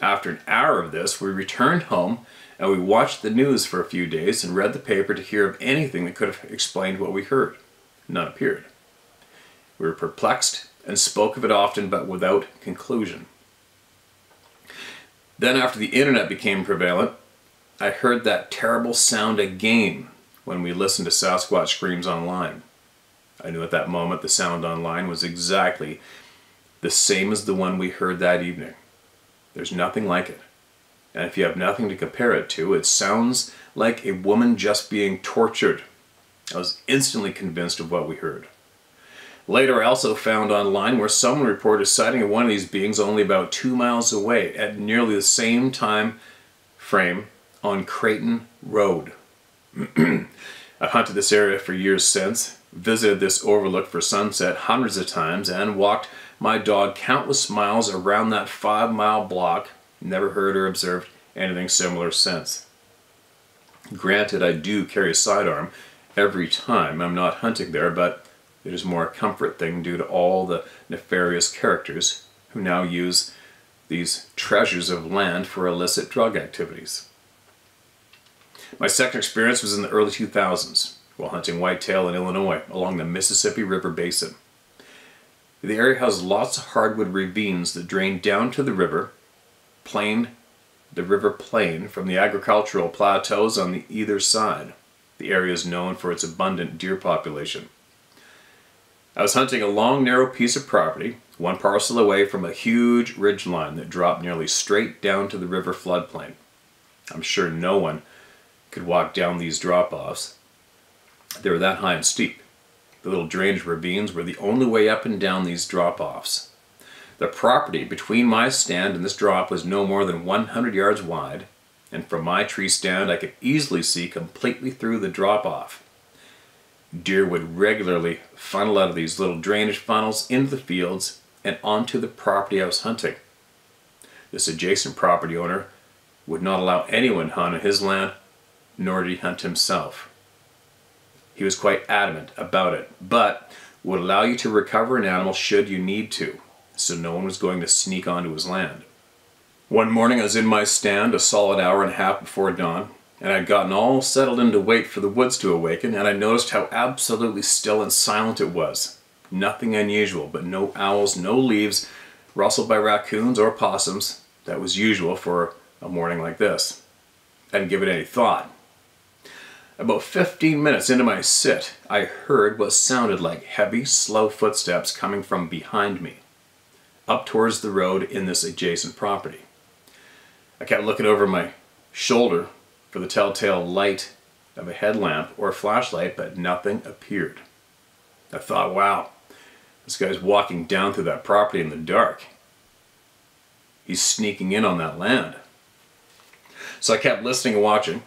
After an hour of this, we returned home and we watched the news for a few days and read the paper to hear of anything that could have explained what we heard. None appeared. We were perplexed and spoke of it often but without conclusion. Then after the internet became prevalent, I heard that terrible sound again when we listened to Sasquatch screams online. I knew at that moment the sound online was exactly the same as the one we heard that evening. There's nothing like it. And if you have nothing to compare it to, it sounds like a woman just being tortured. I was instantly convinced of what we heard. Later, I also found online where someone reported sighting of one of these beings only about 2 miles away at nearly the same time frame on Creighton Road. I've hunted this area for years since, visited this overlook for sunset hundreds of times, and walked my dog countless miles around that 5-mile block. Never heard or observed anything similar since. Granted, I do carry a sidearm every time I'm not hunting there, but it is more a comfort thing due to all the nefarious characters who now use these treasures of land for illicit drug activities. My second experience was in the early 2000s while hunting whitetail in Illinois along the Mississippi River Basin. The area has lots of hardwood ravines that drain down to the river plain from the agricultural plateaus on either side. The area is known for its abundant deer population. I was hunting a long, narrow piece of property, one parcel away from a huge ridgeline that dropped nearly straight down to the river floodplain. I'm sure no one could walk down these drop-offs. They were that high and steep. The little drainage ravines were the only way up and down these drop-offs. The property between my stand and this drop was no more than 100 yards wide, and from my tree stand I could easily see completely through the drop-off. Deer would regularly funnel out of these little drainage funnels into the fields and onto the property I was hunting. This adjacent property owner would not allow anyone to hunt on his land, nor did he hunt himself. He was quite adamant about it, but would allow you to recover an animal should you need to, so no one was going to sneak onto his land. One morning I was in my stand a solid hour and a half before dawn, and I'd gotten all settled in to wait for the woods to awaken, and I noticed how absolutely still and silent it was. Nothing unusual, but no owls, no leaves rustled by raccoons or possums. That was usual for a morning like this. I didn't give it any thought. About 15 minutes into my sit, I heard what sounded like heavy, slow footsteps coming from behind me, up towards the road in this adjacent property. I kept looking over my shoulder for the telltale light of a headlamp or a flashlight, but nothing appeared. I thought, wow, this guy's walking down through that property in the dark. He's sneaking in on that land. So I kept listening and watching.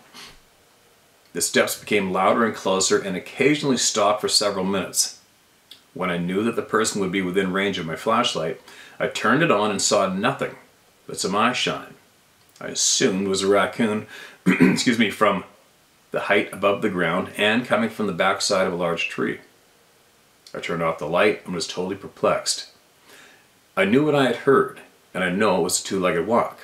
The steps became louder and closer and occasionally stopped for several minutes. When I knew that the person would be within range of my flashlight, I turned it on and saw nothing but some eye shine. I assumed it was a raccoon excuse me, from the height above the ground and coming from the backside of a large tree. I turned off the light and was totally perplexed. I knew what I had heard, and I know it was a two-legged walk.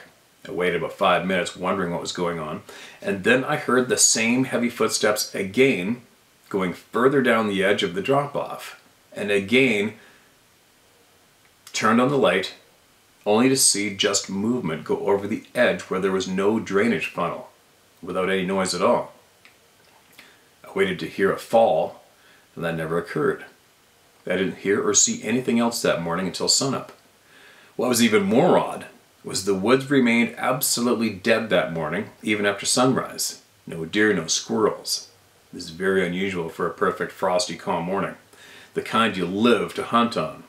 I waited about 5 minutes wondering what was going on, and then I heard the same heavy footsteps again going further down the edge of the drop-off, and again turned on the light only to see just movement go over the edge where there was no drainage funnel, without any noise at all. I waited to hear a fall, and that never occurred. I didn't hear or see anything else that morning until sunup. What was even more odd was the woods remained absolutely dead that morning, even after sunrise. No deer, no squirrels. This is very unusual for a perfect frosty, calm morning, the kind you live to hunt on.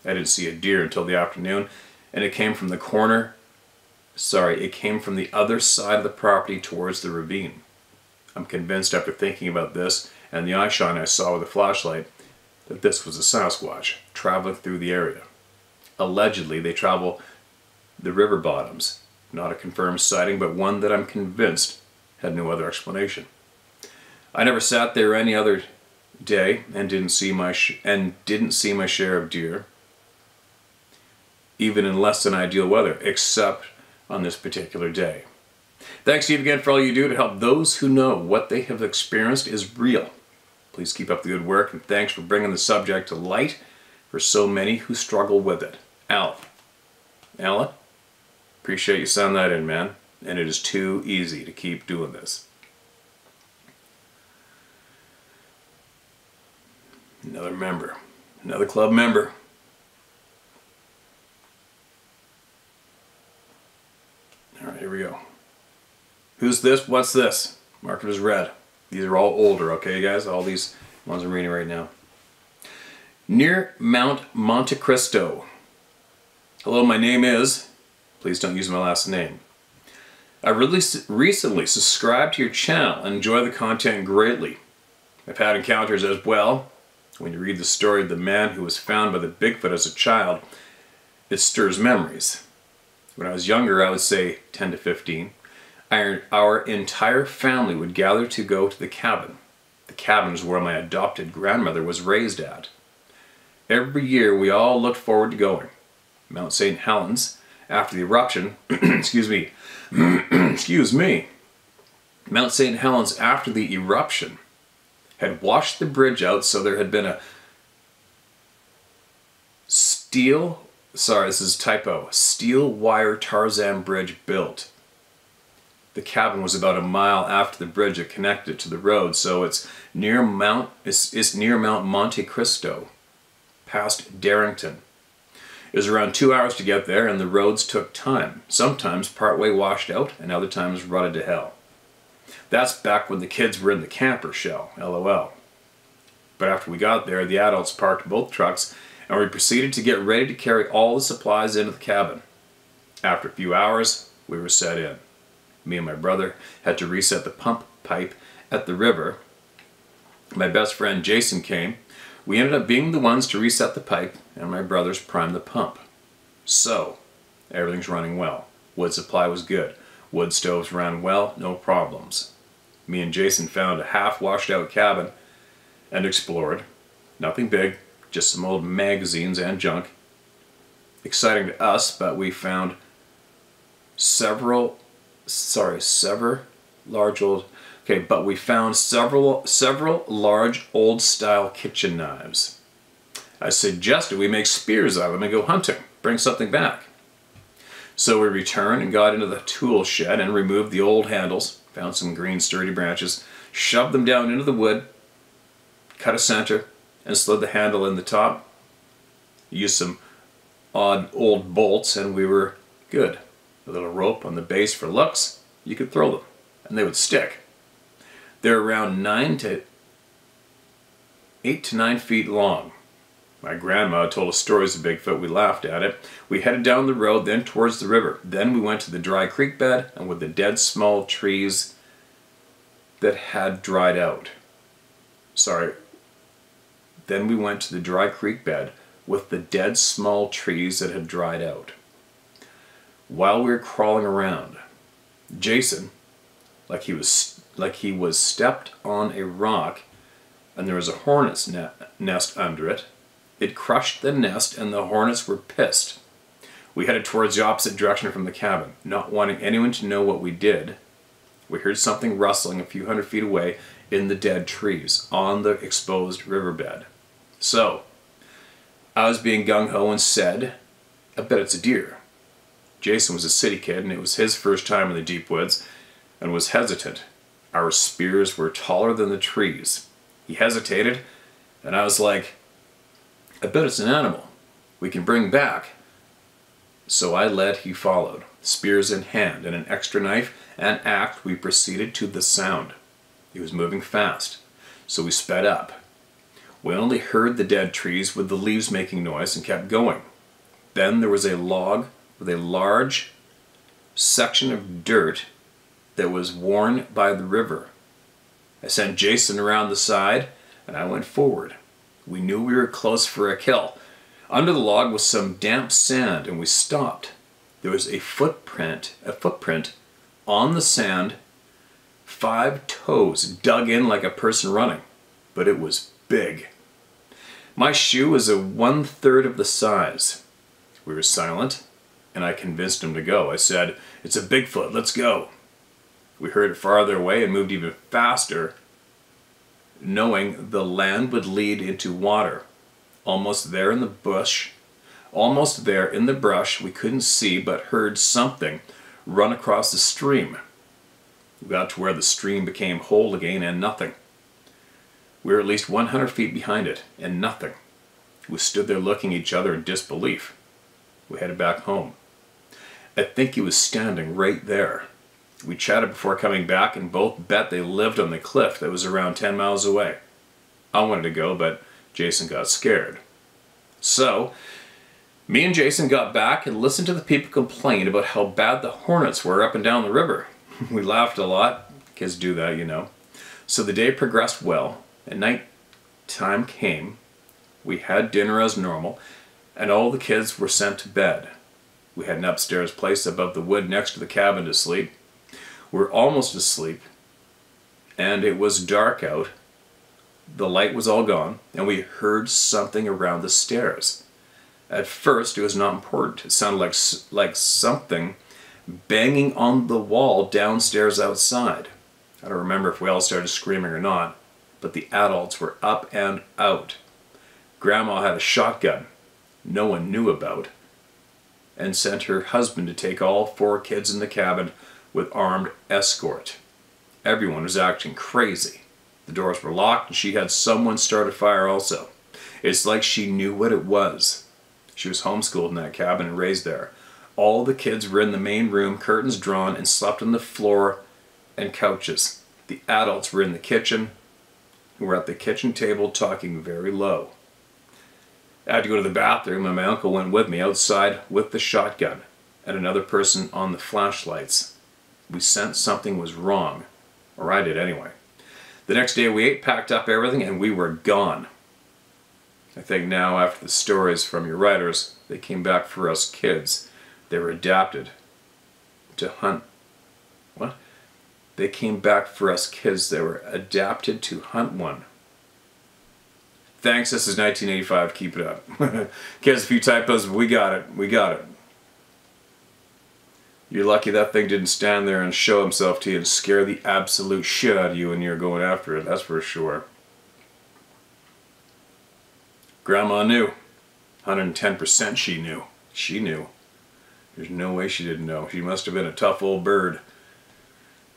I didn't see a deer until the afternoon, and it came from the other side of the property towards the ravine. I'm convinced after thinking about this and the eye shine I saw with a flashlight that this was a sasquatch traveling through the area. Allegedly, they travel the river bottoms. Not a confirmed sighting, but one that I'm convinced had no other explanation. I never sat there any other day and didn't see my share of deer, even in less than ideal weather, except on this particular day. Thanks, Steve, again for all you do to help those who know what they have experienced is real. Please keep up the good work, and thanks for bringing the subject to light for so many who struggle with it. Alan, appreciate you sending that in, man, and it is too easy to keep doing this. Another member, another club member. All right, here we go. Who's this? What's this? Mark it as red. These are all older, okay, guys? All these ones I'm reading right now. Near Mount Monte Cristo. Hello, my name is... Please don't use my last name. I recently subscribed to your channel and enjoy the content greatly. I've had encounters as well. When you read the story of the man who was found by the Bigfoot as a child, it stirs memories. When I was younger, I would say 10 to 15, our entire family would gather to go to the cabin. The cabin is where my adopted grandmother was raised at. Every year we all looked forward to going. Mount St. Helens, after the eruption, excuse me, excuse me, Mount St. Helens, after the eruption, had washed the bridge out, so there had been a steel wire Tarzan bridge built. The cabin was about a mile after the bridge that connected to the road, so it's near Mount Monte Cristo, past Darrington. It was around 2 hours to get there, and the roads took time. Sometimes partway washed out, and other times rutted to hell. That's back when the kids were in the camper shell, LOL. But after we got there, the adults parked both trucks, and we proceeded to get ready to carry all the supplies into the cabin. After a few hours, we were set in. Me and my brother had to reset the pump pipe at the river. My best friend Jason came. We ended up being the ones to reset the pipe, and my brothers primed the pump. So, everything's running well. Wood supply was good. Wood stoves ran well, no problems. Me and Jason found a half washed out cabin and explored. Nothing big, just some old magazines and junk. Exciting to us, but we found several large old style kitchen knives. I suggested we make spears out of them and go hunting, bring something back. So we returned and got into the tool shed and removed the old handles, found some green sturdy branches, shoved them down into the wood, cut a center, and slid the handle in the top. Used some odd old bolts, and we were good. A little rope on the base for looks, you could throw them, and they would stick. They're around 8 to 9 feet long. My grandma told us stories of Bigfoot. We laughed at it. We headed down the road, then towards the river. Then we went to the dry creek bed, and with the dead small trees that had dried out. Then we went to the dry creek bed with the dead small trees that had dried out. While we were crawling around, Jason, like he was stepped on a rock, and there was a hornet's nest under it. It crushed the nest, and the hornets were pissed. We headed towards the opposite direction from the cabin, not wanting anyone to know what we did. We heard something rustling a few hundred feet away in the dead trees on the exposed riverbed. So, I was being gung-ho and said, I bet it's a deer. Jason was a city kid, and it was his first time in the deep woods, and was hesitant. Our spears were taller than the trees. He hesitated, and I was like, I bet it's an animal we can bring back. So I led, he followed, spears in hand and an extra knife and axe. We proceeded to the sound. He was moving fast, so we sped up. We only heard the dead trees with the leaves making noise and kept going. Then there was a log with a large section of dirt that was worn by the river. I sent Jason around the side, and I went forward. We knew we were close for a kill. Under the log was some damp sand, and we stopped. There was a footprint on the sand, 5 toes dug in like a person running, but it was big. My shoe was 1/3 of the size. We were silent, and I convinced him to go. I said, it's a Bigfoot, let's go. We heard it farther away and moved even faster, knowing the land would lead into water. Almost there in the brush, we couldn't see but heard something run across the stream. We got to where the stream became whole again, and nothing. We were at least 100 feet behind it, and nothing. We stood there looking at each other in disbelief. We headed back home. I think he was standing right there. We chatted before coming back, and both bet they lived on the cliff that was around 10 miles away. I wanted to go, but Jason got scared. So, me and Jason got back and listened to the people complain about how bad the hornets were up and down the river. We laughed a lot. Kids do that, you know. So the day progressed well, and night time came. We had dinner as normal, and all the kids were sent to bed. We had an upstairs place above the wood next to the cabin to sleep. We were almost asleep, and it was dark out. The light was all gone, and we heard something around the stairs. At first, it was not important. It sounded like something banging on the wall downstairs outside. I don't remember if we all started screaming or not, but the adults were up and out. Grandma had a shotgun no one knew about, and sent her husband to take all 4 kids in the cabin with armed escort. Everyone was acting crazy. The doors were locked and she had someone start a fire also. It's like she knew what it was. She was homeschooled in that cabin and raised there. All the kids were in the main room, curtains drawn, and slept on the floor and couches. The adults were in the kitchen, who were at the kitchen table talking very low. I had to go to the bathroom and my uncle went with me outside with the shotgun and another person on the flashlights. We sensed something was wrong, or I did anyway. The next day we ate, packed up everything, and we were gone. I think now, after the stories from your writers, they came back for us kids. They were adapted to hunt. What? They came back for us kids. They were adapted to hunt one. Thanks, this is 1985. Keep it up. Kids, a few typos, but we got it. We got it. You're lucky that thing didn't stand there and show himself to you and scare the absolute shit out of you when you're going after it. That's for sure. Grandma knew. 110% she knew. She knew. There's no way she didn't know. She must have been a tough old bird.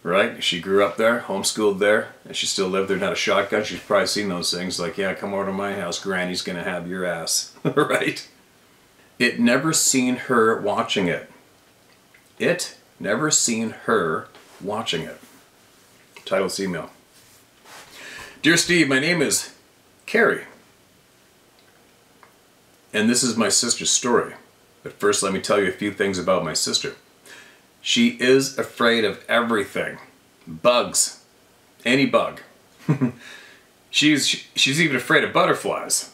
Right? She grew up there, homeschooled there, and she still lived there and had a shotgun. She's probably seen those things like, yeah, come over to my house, Granny's gonna have your ass. Right? It never seen her watching it. It never seen her watching it. Title's email. Dear Steve, my name is Carrie. And this is my sister's story. But first let me tell you a few things about my sister. She is afraid of everything. Bugs. Any bug. She's even afraid of butterflies.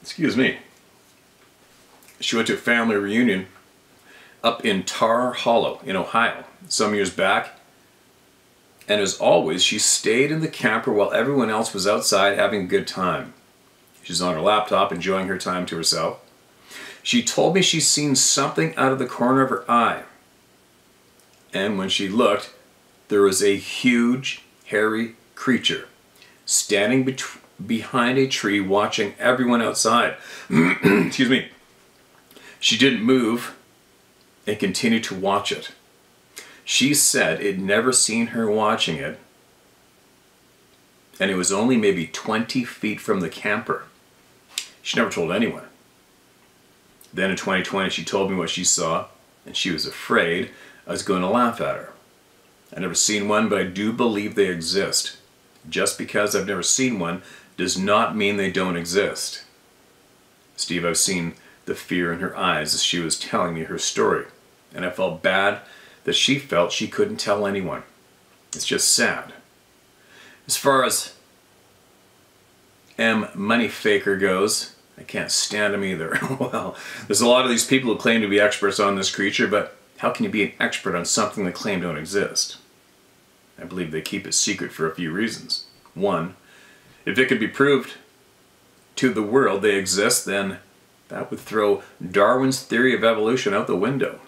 Excuse me. She went to a family reunion up in Tar Hollow in Ohio some years back. And as always, she stayed in the camper while everyone else was outside having a good time. She's on her laptop enjoying her time to herself. She told me she's seen something out of the corner of her eye. And when she looked, there was a huge, hairy creature standing behind a tree watching everyone outside. Excuse me. She didn't move and continued to watch it. She said it never seen her watching it, and it was only maybe 20 feet from the camper. She never told anyone. Then in 2020 she told me what she saw, and she was afraid I was going to laugh at her. I've never seen one, but I do believe they exist. Just because I've never seen one does not mean they don't exist. Steve, I've seen the fear in her eyes as she was telling me her story, and I felt bad that she felt she couldn't tell anyone. It's just sad. As far as M. Moneyfaker goes, I can't stand him either. Well, there's a lot of these people who claim to be experts on this creature, but how can you be an expert on something they claim don't exist? I believe they keep it secret for a few reasons. One, if it could be proved to the world they exist, then that would throw Darwin's theory of evolution out the window.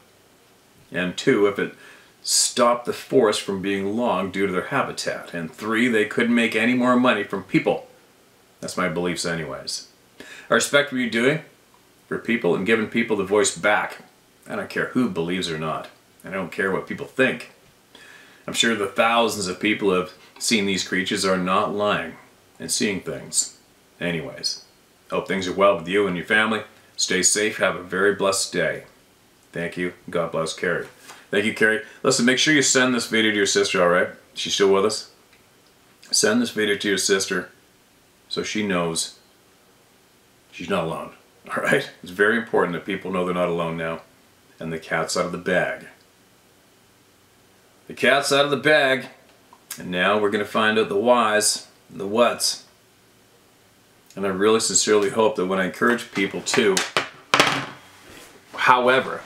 And two, if it stopped the forest from being logged due to their habitat. And three, they couldn't make any more money from people. That's my beliefs anyways. I respect what you're doing for people and giving people the voice back. I don't care who believes or not. I don't care what people think. I'm sure the thousands of people who have seen these creatures are not lying and seeing things. Anyways, hope things are well with you and your family. Stay safe. Have a very blessed day. Thank you. God bless Carrie. Thank you, Carrie. Listen, make sure you send this video to your sister, alright? She's still with us? Send this video to your sister so she knows she's not alone. Alright? It's very important that people know they're not alone now. And the cat's out of the bag. The cat's out of the bag. And now we're going to find out the whys and the whats. And I really sincerely hope that when I encourage people to, however,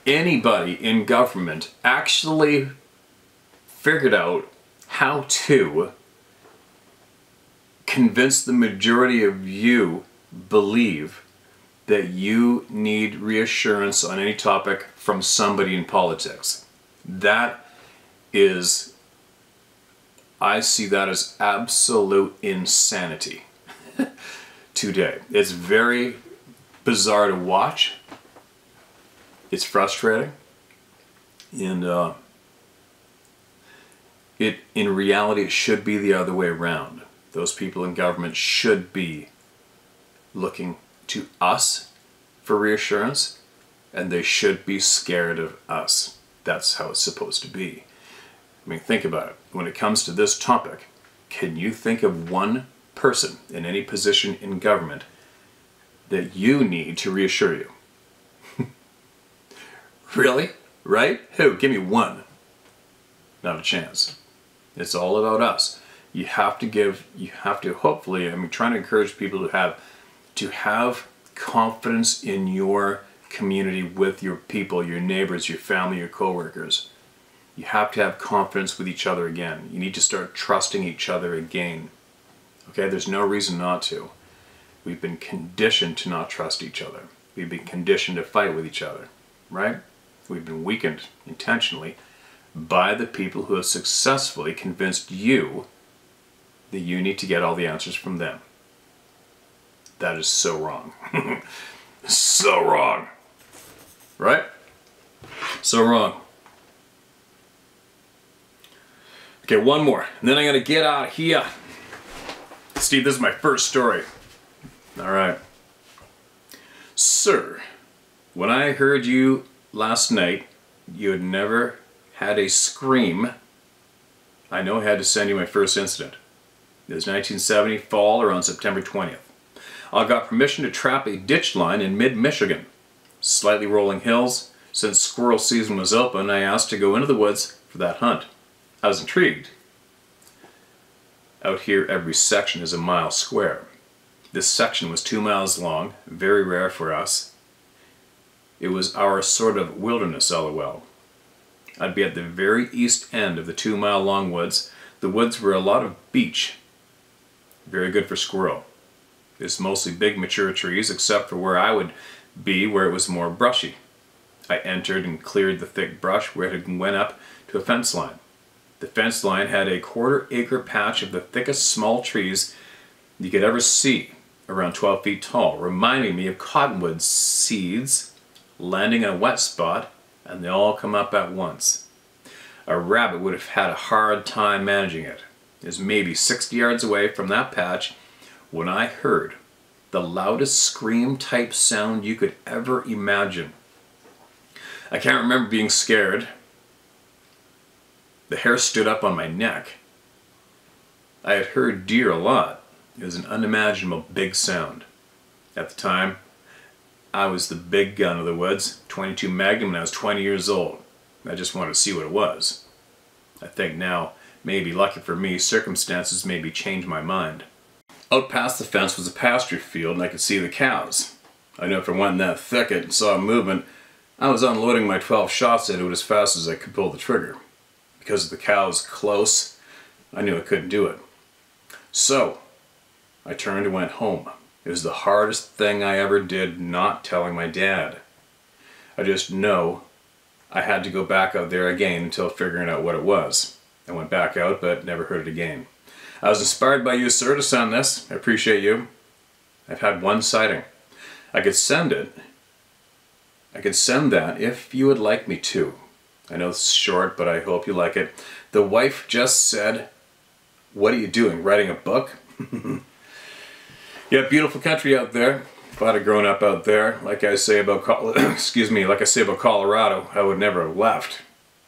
anybody in government actually figured out how to convince the majority of you believe that you need reassurance on any topic from somebody in politics. That is, I see that as absolute insanity today. It's very bizarre to watch. It's frustrating. And in reality, it should be the other way around. Those people in government should be looking to us for reassurance, and they should be scared of us. That's how it's supposed to be. I mean, think about it. When it comes to this topic, can you think of one person in any position in government that you need to reassure you? Really? Right? Who? Give me one. Not a chance. It's all about us. You have to hopefully, I mean, trying to encourage people to have confidence in your community with your people, your neighbors, your family, your coworkers. You have to have confidence with each other again. You need to start trusting each other again. Okay, there's no reason not to. We've been conditioned to not trust each other. We've been conditioned to fight with each other, right? We've been weakened intentionally by the people who have successfully convinced you that you need to get all the answers from them. That is so wrong. So wrong. Right? So wrong. Okay, one more. And then I'm going to get out of here. Steve, this is my first story. All right. Sir, when I heard you last night, you had never had a scream. I know I had to send you my first incident. It was 1970, fall, around September 20th. I got permission to trap a ditch line in mid-Michigan. Slightly rolling hills. Since squirrel season was open, I asked to go into the woods for that hunt. I was intrigued. Out here, every section is a mile square. This section was 2 miles long, very rare for us. It was our sort of wilderness, LOL. I'd be at the very east end of the 2 mile long woods. The woods were a lot of beech. Very good for squirrel. It's mostly big mature trees, except for where I would be, where it was more brushy. I entered and cleared the thick brush where it went up to a fence line. The fence line had a 1/4 acre patch of the thickest small trees you could ever see, around 12 feet tall, reminding me of cottonwood seeds landing in a wet spot, and they all come up at once. A rabbit would have had a hard time managing it. It was maybe 60 yards away from that patch when I heard the loudest scream type sound you could ever imagine. I can't remember being scared. The hair stood up on my neck. I had heard deer a lot. It was an unimaginable big sound. At the time, I was the big gun of the woods, 22 Magnum, and I was 20 years old. I just wanted to see what it was. I think now, maybe lucky for me, circumstances maybe changed my mind. Out past the fence was a pasture field, and I could see the cows. I knew if I went in that thicket and saw a movement, I was unloading my 12 shots into it as fast as I could pull the trigger. Because the cows close, I knew I couldn't do it. So, I turned and went home. It was the hardest thing I ever did, not telling my dad. I just know I had to go back out there again until figuring out what it was. I went back out, but never heard it again. I was inspired by you, sir, to send this. I appreciate you. I've had one sighting. I could send it. I could send that if you would like me to. I know it's short, but I hope you like it. The wife just said, "What are you doing, writing a book?" Yeah, beautiful country out there. If I'd have grown up out there, like I say about Colorado, I would never have left.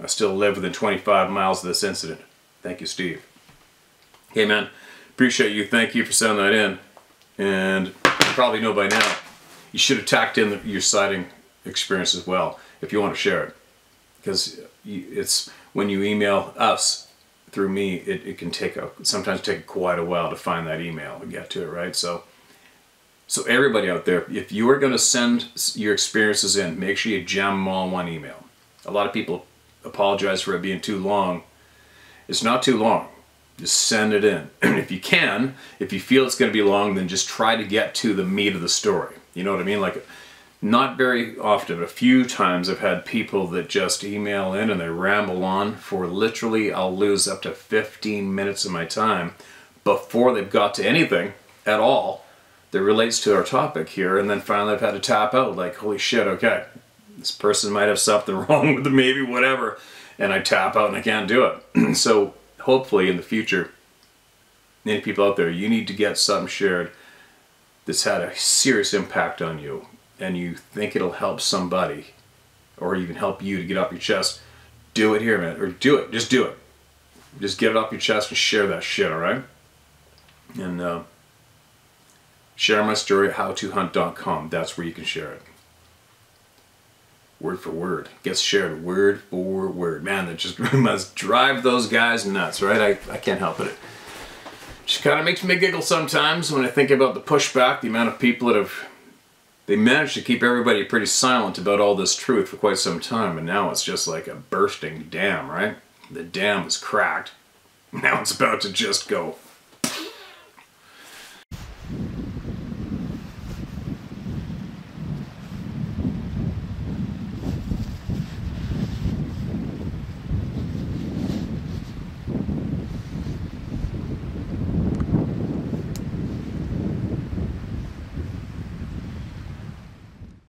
I still live within 25 miles of this incident. Thank you, Steve. Hey man, appreciate you. Thank you for sending that in. And you probably know by now, you should have tacked in your sighting experience as well, if you want to share it. Because it's when you email us through me, it can sometimes take quite a while to find that email and get to it, right? So everybody out there, if you are going to send your experiences in, make sure you jam them all in one email. A lot of people apologize for it being too long. It's not too long. Just send it in. If you can, if you feel it's going to be long, then just try to get to the meat of the story. You know what I mean? Like, not very often, but a few times I've had people that just email in and they ramble on for literally, I'll lose up to 15 minutes of my time before they've got to anything at all that relates to our topic here, and then finally I've had to tap out, like, holy shit, okay, this person might have something wrong with them, maybe, whatever, and I tap out and I can't do it. So hopefully in the future, any people out there, you need to get something shared that's had a serious impact on you, and you think it'll help somebody, or even help you to get off your chest, do it here, man, or do it, just do it. Just get it off your chest and share that shit, alright? And share my story at howtohunt.com. That's where you can share it. Word for word. Gets shared word for word. Man, that just must drive those guys nuts, right? I can't help it. Just kind of makes me giggle sometimes when I think about the pushback, the amount of people that they managed to keep everybody pretty silent about all this truth for quite some time, and now it's just like a bursting dam, right? The dam is cracked. Now it's about to just go